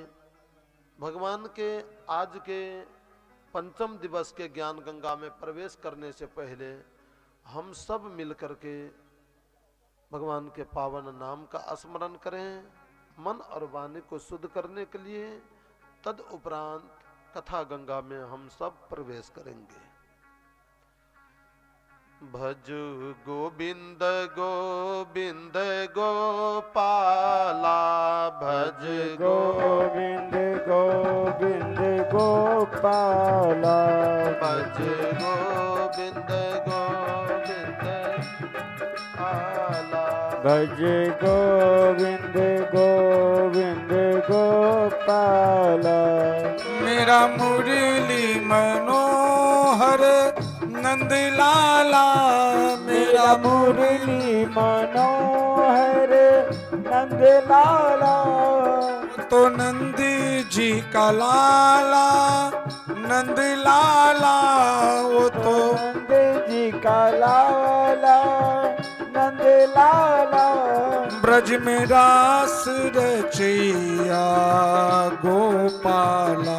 S4: भगवान के आज के पंचम दिवस के ज्ञान गंगा में प्रवेश करने से पहले हम सब मिलकर के भगवान के पावन नाम का स्मरण करें मन और वाणी को शुद्ध करने के लिए। तद उपरांत कथा गंगा में हम सब प्रवेश करेंगे। भज गोविंद गोविंद गोपाला भज
S2: गोविंद गोविंद गोपाला
S4: भज गोविंद गोविंद आला
S2: भज गोविंद गोविंद गोपाला
S1: मेरा मुरली मनोहर नंद लाला
S2: मेरा मुरली मनोहर नंद लाला
S1: तो नंद जी का लाला नंद लाला वो तो
S2: नंद जी का लाला नंद लाला
S1: ब्रज में रास रचैया गोपाला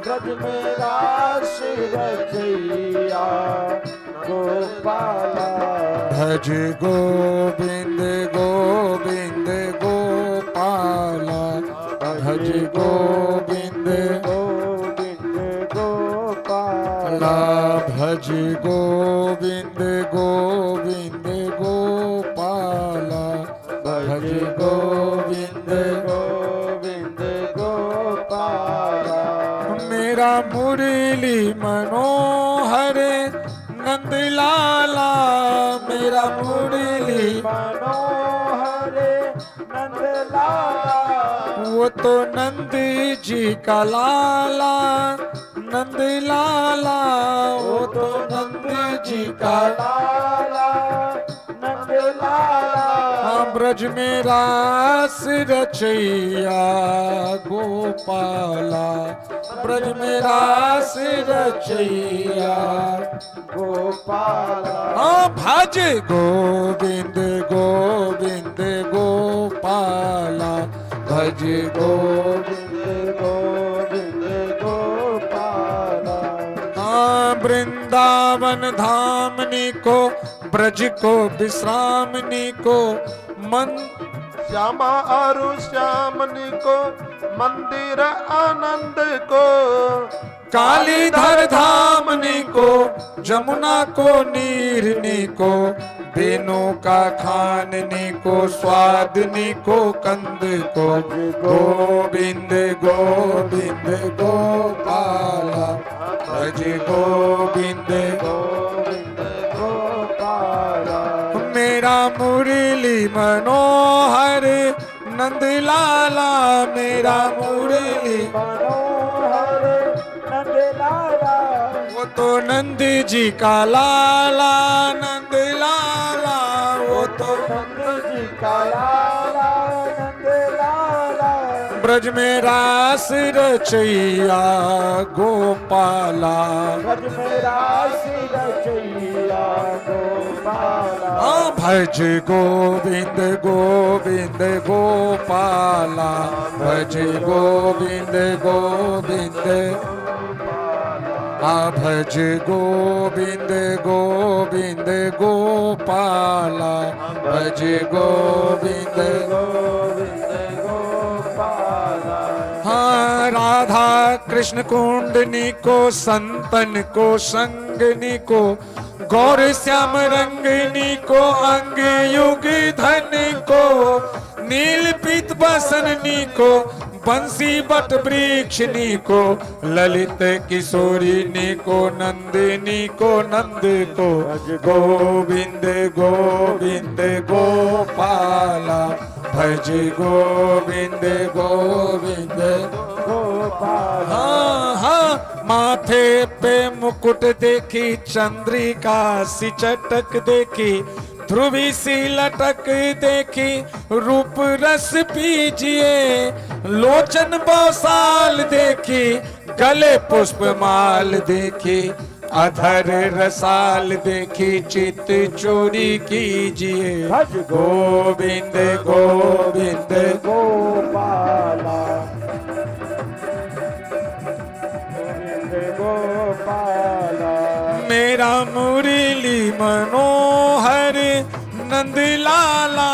S2: ब्रज में रास रचैया गोपाला
S1: भज गोविंद गोविंद गोपाला भज गोविंद
S2: गोविंद गोपाला
S1: भज गोविंद गोविंद गोपाला भज गोविंद
S2: गोविंद गोपाला
S1: मेरा मुरली मनोहर नंद लाला मेरा मुरली
S2: मनोहर नंद लाला
S1: वो तो नंद जी का लाला नंद लाला वो तो नंद जी का
S2: लाला नंद लाला
S1: ब्रज में रास रचैया गोपाला ब्रज में रास रचैया
S2: गोपाला
S1: भज गोविंद गोविंद गोपाला भज
S2: गोविंद गोविंद गोपाला
S1: वृंदावन धामनी को ब्रज को विश्रामनी को मन
S4: श्यामा और श्यामनी को मंदिर आनंद को
S1: कालीधर धामनी को जमुना को नीरनी को बेनों का खाननी को स्वादनी को कंद को गोविंद गोविंद गोपाला भज गोविंद
S2: गोविंद गोपाला
S1: मेरा मुरली मनोहर नंद लाला मेरा मुरली
S2: मनोहर नंद लाला
S1: वो तो नंद जी का लाला नंद लाला वो तो
S2: नंद जी का लाला नंद लाला
S1: ब्रज में रास रचैया गोपाला
S2: ब्रज में रास रचैया गोपाला
S1: भज गोविंद गोविंद गोपाला भज गोविंद गोविंद भज गोविंद गोविंद गोपाला भज गोविंद
S2: गोविंद गोपाला
S1: हाँ राधा कृष्ण कुंडनी को संतन को संगनी को गौर श्याम रंगनी को अंग युग धन को नील पीत बसन नीको, बंसी बट वृक्ष नीको, ललित किशोरी नीको, नंदिनी को नंद को, गोविंद गोविंद गोपाला, भज गोविंद गोविंद
S2: गोपाल।
S1: हाँ हाँ, माथे पे मुकुट देखी, चंद्रिका सी चटक देखी, ध्रुवी सी लटक देखी, रूप रस पीजिए, लोचन बौसाल देखी, गले पुष्प माल देखी, अधर रसाल देखी, चित चोरी कीजिए,
S2: भज
S1: गोविंद गोविंद
S2: गोपाला, गोविंद गोपाला।
S1: मेरा मुरली मनोहर नंद लाला,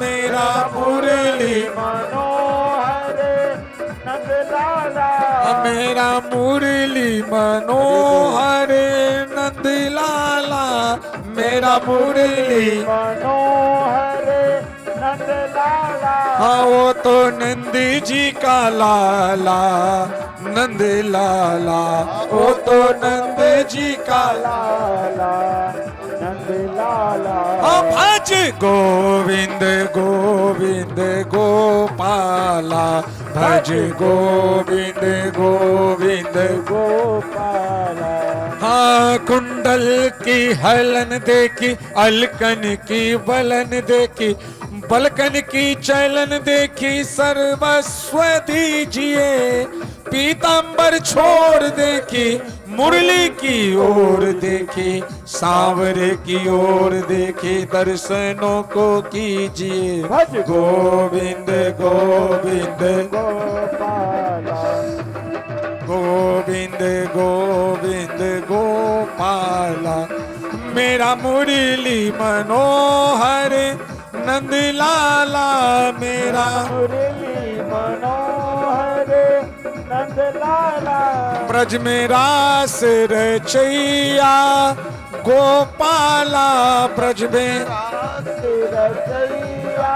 S1: मेरा मुरली
S2: मनोहर नंद लाला,
S1: मेरा मुरली मनोहर नंद लाला, मेरा मुरली
S2: मनोहर नंद लाला।
S1: हाँ वो तो नंद जी का लाला, नंद लाला, वो तो नंद जी का
S2: लाला, नंद लाला।
S1: हाँ भज गोविंद गोविंद गोपाला, भज गोविंद गोविंद
S2: गोपाला।
S1: हाँ कुंडल की हलन देखी, अलकन की बलन देखी, बलकन की चलन देखी, सर्वस्व दीजिए, पीतांबर छोड़ देखी, मुरली की ओर देखी, सांवरे की ओर देखी, दर्शनों को कीजिए,
S2: भज
S1: गोविंद गोविंद
S2: गोपाला,
S1: गोविंद गोविंद गोपाला, मेरा मुरली मनोहर नंद लाला, मेरा
S2: मुरली मनोहर नंद लाला।
S1: ब्रज में रास रचैया गोपाला, ब्रज में
S2: रचैया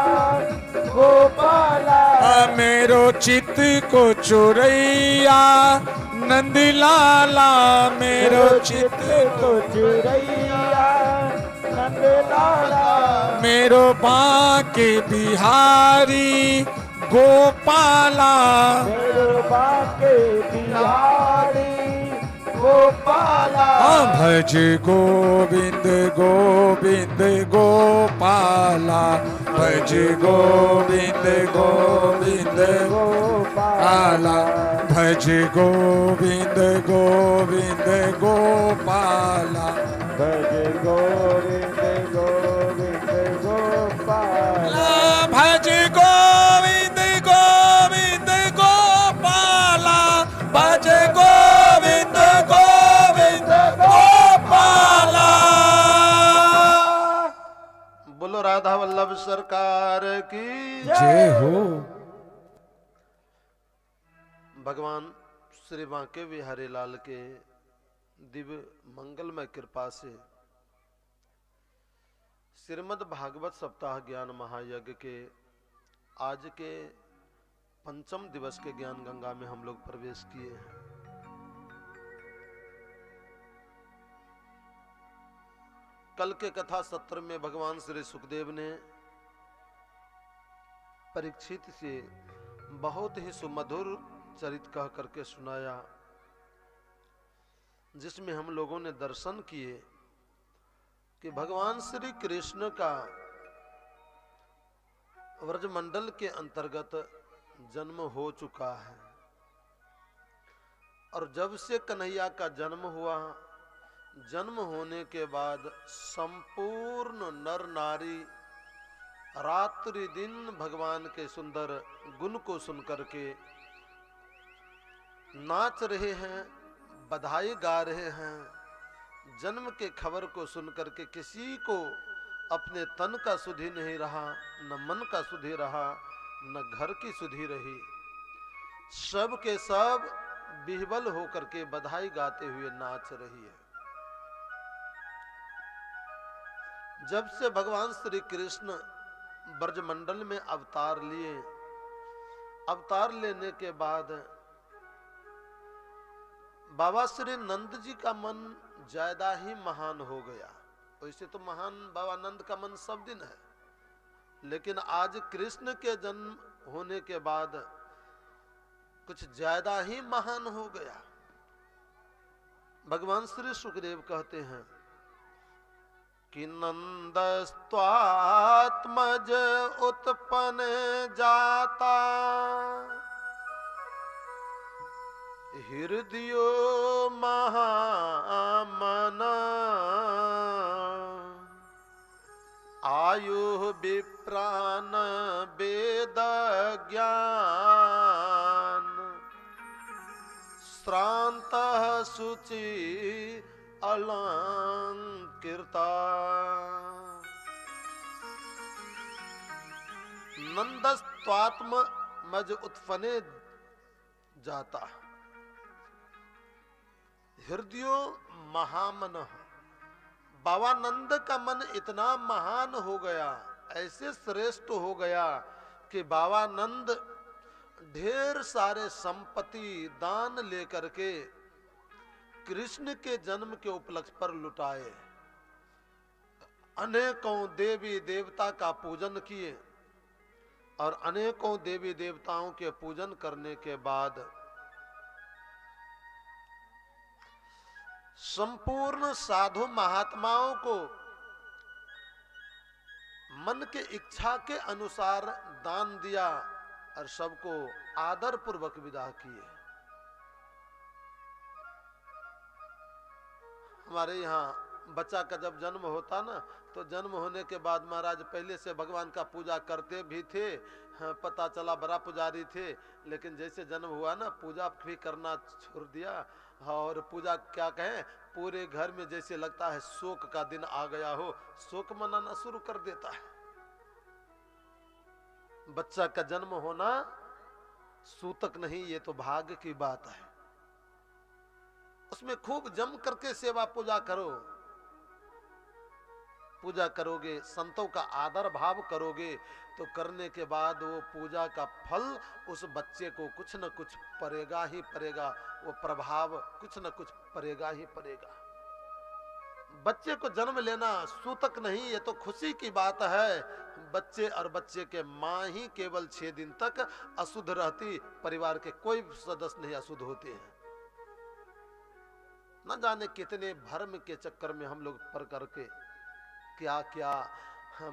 S2: गोपाला,
S1: मेरो चित को चुरैया नंद लाला, मेरो चित
S2: तो चुरैया नंद लाला।
S1: मेरो बांके बिहारी गोपाला,
S2: मेरो बाके बिहारी गोपाला।
S1: हाँ भज गोविंद गोविंद गोपाला, भज गोविंद गोविंद गोपाला, भज गोविंद गोविंद गोपाला,
S2: भज गोविंद गोविंद गोपाला।
S1: भज गोविंद गोविंद गोपाला, भज गोविंद गोविंद गोपाला।
S4: बोलो राधा वल्लभ सरकार की
S1: जय हो।
S4: भगवान श्री बांके बिहारी लाल के दिव्य मंगलमय कृपा से श्रीमद् भागवत सप्ताह ज्ञान महायज्ञ के आज के पंचम दिवस के ज्ञान गंगा में हम लोग प्रवेश किए हैं। कल के कथा सत्र में भगवान श्री सुखदेव ने परीक्षित से बहुत ही सुमधुर चरित कह करके सुनाया, जिसमें हम लोगों ने दर्शन किए कि भगवान श्री कृष्ण का व्रजमंडल के अंतर्गत जन्म हो चुका है और जब से कन्हैया का जन्म हुआ, जन्म होने के बाद संपूर्ण नर नारी रात्रि दिन भगवान के सुंदर गुण को सुनकर के नाच रहे हैं, बधाई गा रहे हैं। जन्म के खबर को सुनकर के किसी को अपने तन का सुधि नहीं रहा, न मन का सुधि रहा, न घर की सुधि रही। सब के सब बिहबल होकर के बधाई गाते हुए नाच रही है। जब से भगवान श्री कृष्ण ब्रजमंडल में अवतार लिए। अवतार लेने के बाद बाबा श्री नंद जी का मन ज्यादा ही महान हो गया। वैसे तो महान बाबा नंद का मन सब दिन है, लेकिन आज कृष्ण के जन्म होने के बाद कुछ ज्यादा ही महान हो गया। भगवान श्री सुखदेव कहते हैं कि नंदस्त्वात्मज उत्पन्न जाता, हृदयो महामन, आयु विप्राण वेद ज्ञान, श्रांत शुचि अलंकृता। नंदस्त्वात्म मज उत्पन्न जाता, हृदयो महामन। बाबा नंद का मन इतना महान हो गया, ऐसे श्रेष्ठ हो गया कि बाबा नंद ढेर सारे संपत्ति दान लेकर के कृष्ण के जन्म के उपलक्ष्य पर लुटाए। अनेकों देवी देवता का पूजन किए और अनेकों देवी देवताओं के पूजन करने के बाद संपूर्ण साधु महात्माओं को मन के इच्छा के अनुसार दान दिया और सबको आदर पूर्वक विदा किए। हमारे यहाँ बच्चा का जब जन्म होता ना, तो जन्म होने के बाद महाराज पहले से भगवान का पूजा करते भी थे। हाँ, पता चला बड़ा पुजारी थे, लेकिन जैसे जन्म हुआ ना पूजा भी करना छोड़ दिया। और पूजा क्या कहें, पूरे घर में जैसे लगता है शोक का दिन आ गया हो, शोक मनाना शुरू कर देता है। बच्चा का जन्म होना सूतक नहीं, ये तो भाग्य की बात है। उसमें खूब जम करके सेवा पूजा करो। पूजा करोगे, संतों का आदर भाव करोगे, तो करने के बाद वो पूजा का फल उस बच्चे को कुछ न कुछ पड़ेगा ही पड़ेगा। वो प्रभाव कुछ न कुछ पड़ेगा ही पड़ेगा। बच्चे को जन्म लेना सूतक नहीं, ये तो खुशी की बात है। बच्चे और बच्चे के माँ ही केवल 6 दिन तक अशुद्ध रहती, परिवार के कोई सदस्य नहीं अशुद्ध होते हैं। न जाने कितने भर्म के चक्कर में हम लोग पड़ करके क्या क्या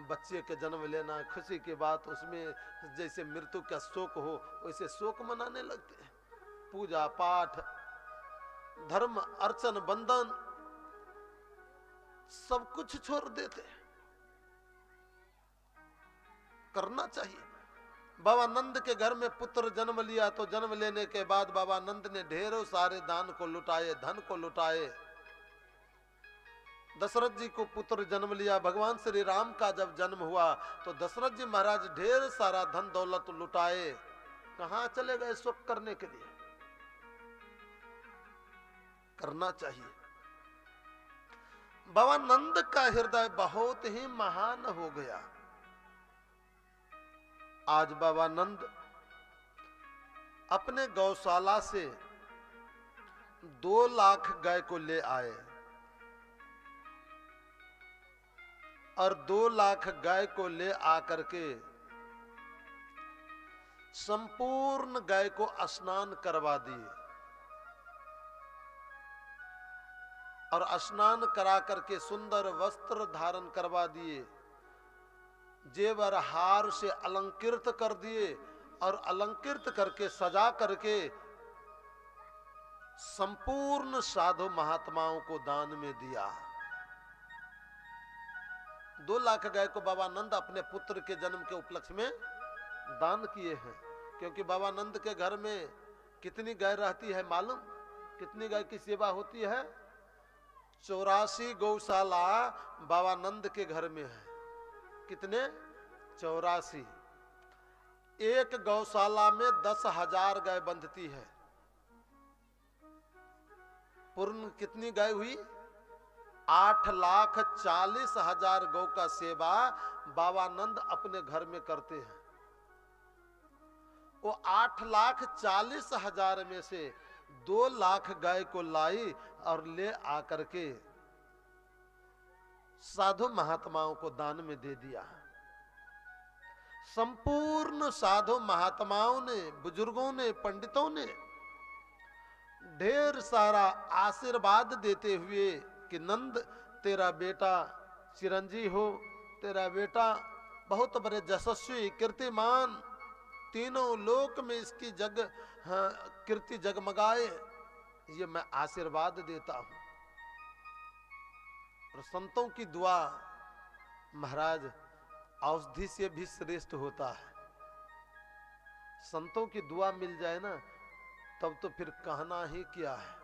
S4: बच्चे के जन्म लेना खुशी की बात, उसमें जैसे मृत्यु का शोक हो वैसे शोक मनाने लगते हैं। पूजा पाठ, धर्म अर्चन बंधन सब कुछ छोड़ देते हैं। करना चाहिए। बाबा नंद के घर में पुत्र जन्म लिया, तो जन्म लेने के बाद बाबा नंद ने ढेरों सारे दान को लुटाए, धन को लुटाए। दशरथ जी को पुत्र जन्म लिया। भगवान श्री राम का जब जन्म हुआ तो दशरथ जी महाराज ढेर सारा धन दौलत लुटाए। कहां चले गए सुख करने के लिए? करना चाहिए। बाबा नंद का हृदय बहुत ही महान हो गया। आज बाबा नंद अपने गौशाला से 2 लाख गाय को ले आए और 2 लाख गाय को ले आकर के संपूर्ण गाय को स्नान करवा दिए और स्नान करा करके सुंदर वस्त्र धारण करवा दिए, जेवर हार से अलंकृत कर दिए और अलंकृत करके सजा करके संपूर्ण साधु महात्माओं को दान में दिया। 2 लाख गाय को बाबा नंद अपने पुत्र के जन्म के उपलक्ष्य में दान किए हैं। क्योंकि बाबा नंद के घर में कितनी गाय रहती है मालूम? कितनी गाय की सेवा होती है? 84 गौशाला बाबा नंद के घर में है। कितने? 84। एक गौशाला में 10,000 गाय बंधती है। पूर्ण कितनी गाय हुई? 8,40,000 गौ का सेवा बाबानंद अपने घर में करते हैं। वो 8,40,000 में से 2 लाख गाय को लाई और ले आकर के साधु महात्माओं को दान में दे दिया। संपूर्ण साधु महात्माओं ने, बुजुर्गों ने, पंडितों ने ढेर सारा आशीर्वाद देते हुए कि नंद तेरा बेटा चिरंजीव हो, तेरा बेटा बहुत बड़े यशस्वी कीर्तिमान, तीनों लोक में इसकी कीर्ति जगमगाए, ये मैं आशीर्वाद देता हूं। और संतों की दुआ महाराज औषधि से भी श्रेष्ठ होता है। संतों की दुआ मिल जाए ना, तब तो फिर कहना ही क्या है।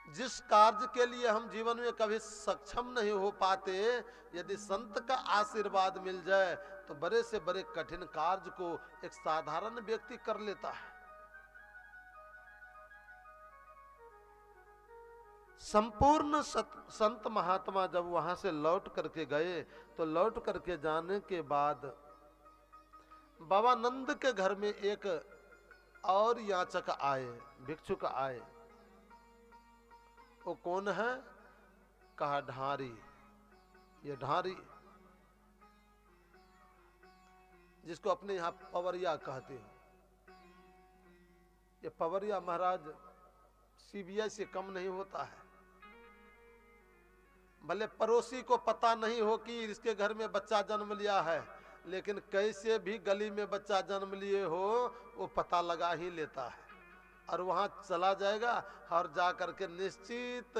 S4: जिस कार्य के लिए हम जीवन में कभी सक्षम नहीं हो पाते, यदि संत का आशीर्वाद मिल जाए तो बड़े से बड़े कठिन कार्य को एक साधारण व्यक्ति कर लेता है। संपूर्ण संत महात्मा जब वहां से लौट करके गए तो लौट करके जाने के बाद बाबा नंद के घर में एक और याचक आए, भिक्षुक आए। वो कौन है? कहा ढारी। ये ढारी जिसको अपने यहां पवरिया कहते हैं। ये पवरिया महाराज सीबीआई से कम नहीं होता है। भले पड़ोसी को पता नहीं हो कि इसके घर में बच्चा जन्म लिया है, लेकिन कैसे भी गली में बच्चा जन्म लिए हो वो पता लगा ही लेता है और वहां चला जाएगा और जा करके निश्चित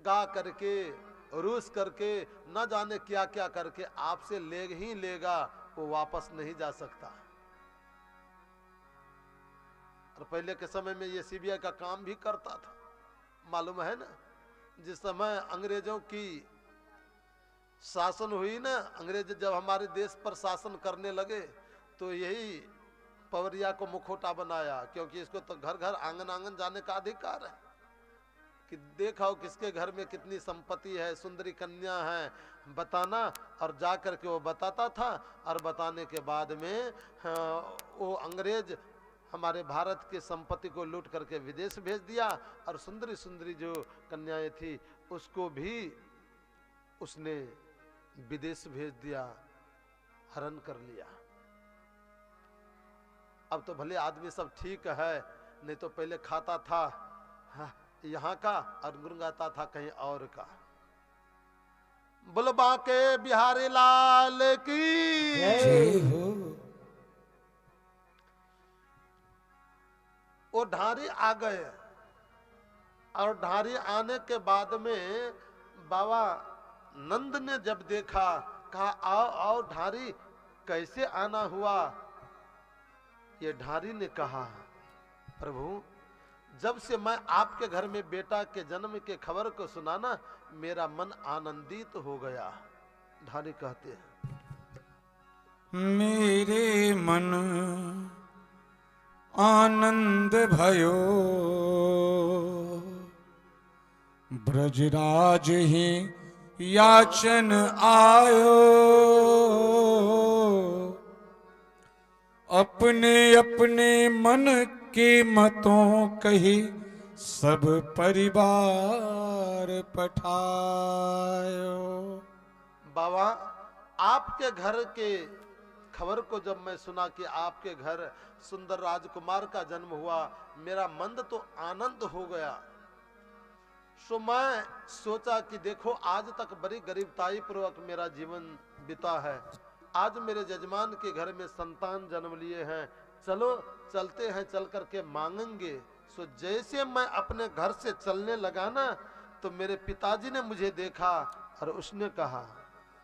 S4: गा करके रूस करके न जाने क्या क्या करके आपसे ले ही लेगा, वो वापस नहीं जा सकता। और पहले के समय में ये सीबीआई का काम भी करता था, मालूम है ना। जिस समय अंग्रेजों की शासन हुई ना, अंग्रेज जब हमारे देश पर शासन करने लगे तो यही पवरिया को मुखौटा बनाया, क्योंकि इसको तो घर घर आंगन आंगन जाने का अधिकार है कि देखाओ किसके घर में कितनी संपत्ति है, सुंदरी कन्या है, बताना। और जा करके वो बताता था और बताने के बाद में वो अंग्रेज हमारे भारत के संपत्ति को लूट करके विदेश भेज दिया और सुंदरी सुंदरी जो कन्याएं थी उसको भी उसने विदेश भेज दिया, हरण कर लिया। अब तो भले आदमी सब ठीक है, नहीं तो पहले खाता था यहाँ का और गुनगाता था कहीं और का। बुलबा के बिहारी लाल की
S1: जय हो।
S4: वो ढारी आ गए और ढारी आने के बाद में बाबा नंद ने जब देखा, कहा आओ आओ ढारी, कैसे आना हुआ? ये ढारी ने कहा, प्रभु जब से मैं आपके घर में बेटा के जन्म के खबर को सुना ना, मेरा मन आनंदित हो गया। ढारी कहते हैं,
S1: मेरे मन आनंद भयो, ब्रजराज ही याचन आयो, अपने अपने मन के मतों कही सब परिवार पठायो।
S4: बाबा आपके घर के खबर को जब मैं सुना कि आपके घर सुंदर राजकुमार का जन्म हुआ, मेरा मन तो आनंद हो गया। सो मैं सोचा कि देखो आज तक बड़ी गरीबताई पूर्वक मेरा जीवन बीता है, आज मेरे जजमान के घर में संतान जन्म लिए हैं, चलो चलते हैं, चल करके मांगेंगे। सो जैसे मैं अपने घर से चलने लगा ना, तो मेरे पिताजी ने मुझे देखा और उसने कहा,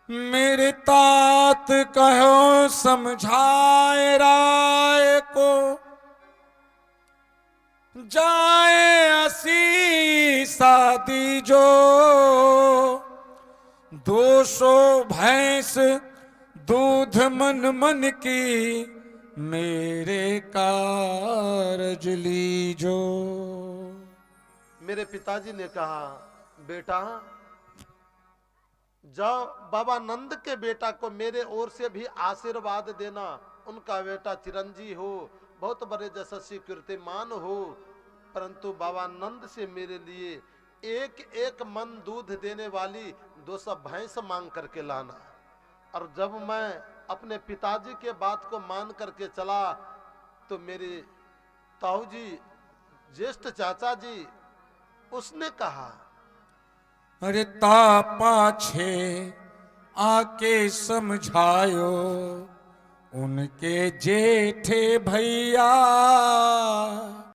S1: मेरे तात कहो समझाए राय को, जाए असी शादी जो, 200 भैंस दूध मन मन की, मेरे कारज लीजो।
S4: मेरे पिताजी ने कहा, बेटा जाओ बाबा नंद के बेटा को मेरे ओर से भी आशीर्वाद देना, उनका बेटा चिरंजी हो, बहुत बड़े यशस्वी कीर्तिमान हो, परंतु बाबा नंद से मेरे लिए एक एक मन दूध देने वाली 200 भैंस मांग करके लाना। और जब मैं अपने पिताजी के बात को मान करके चला तो मेरे ताऊ जी, ज्येष्ठ चाचा जी, उसने कहा,
S1: अरे ता पाछे आके समझायो उनके जेठे भैया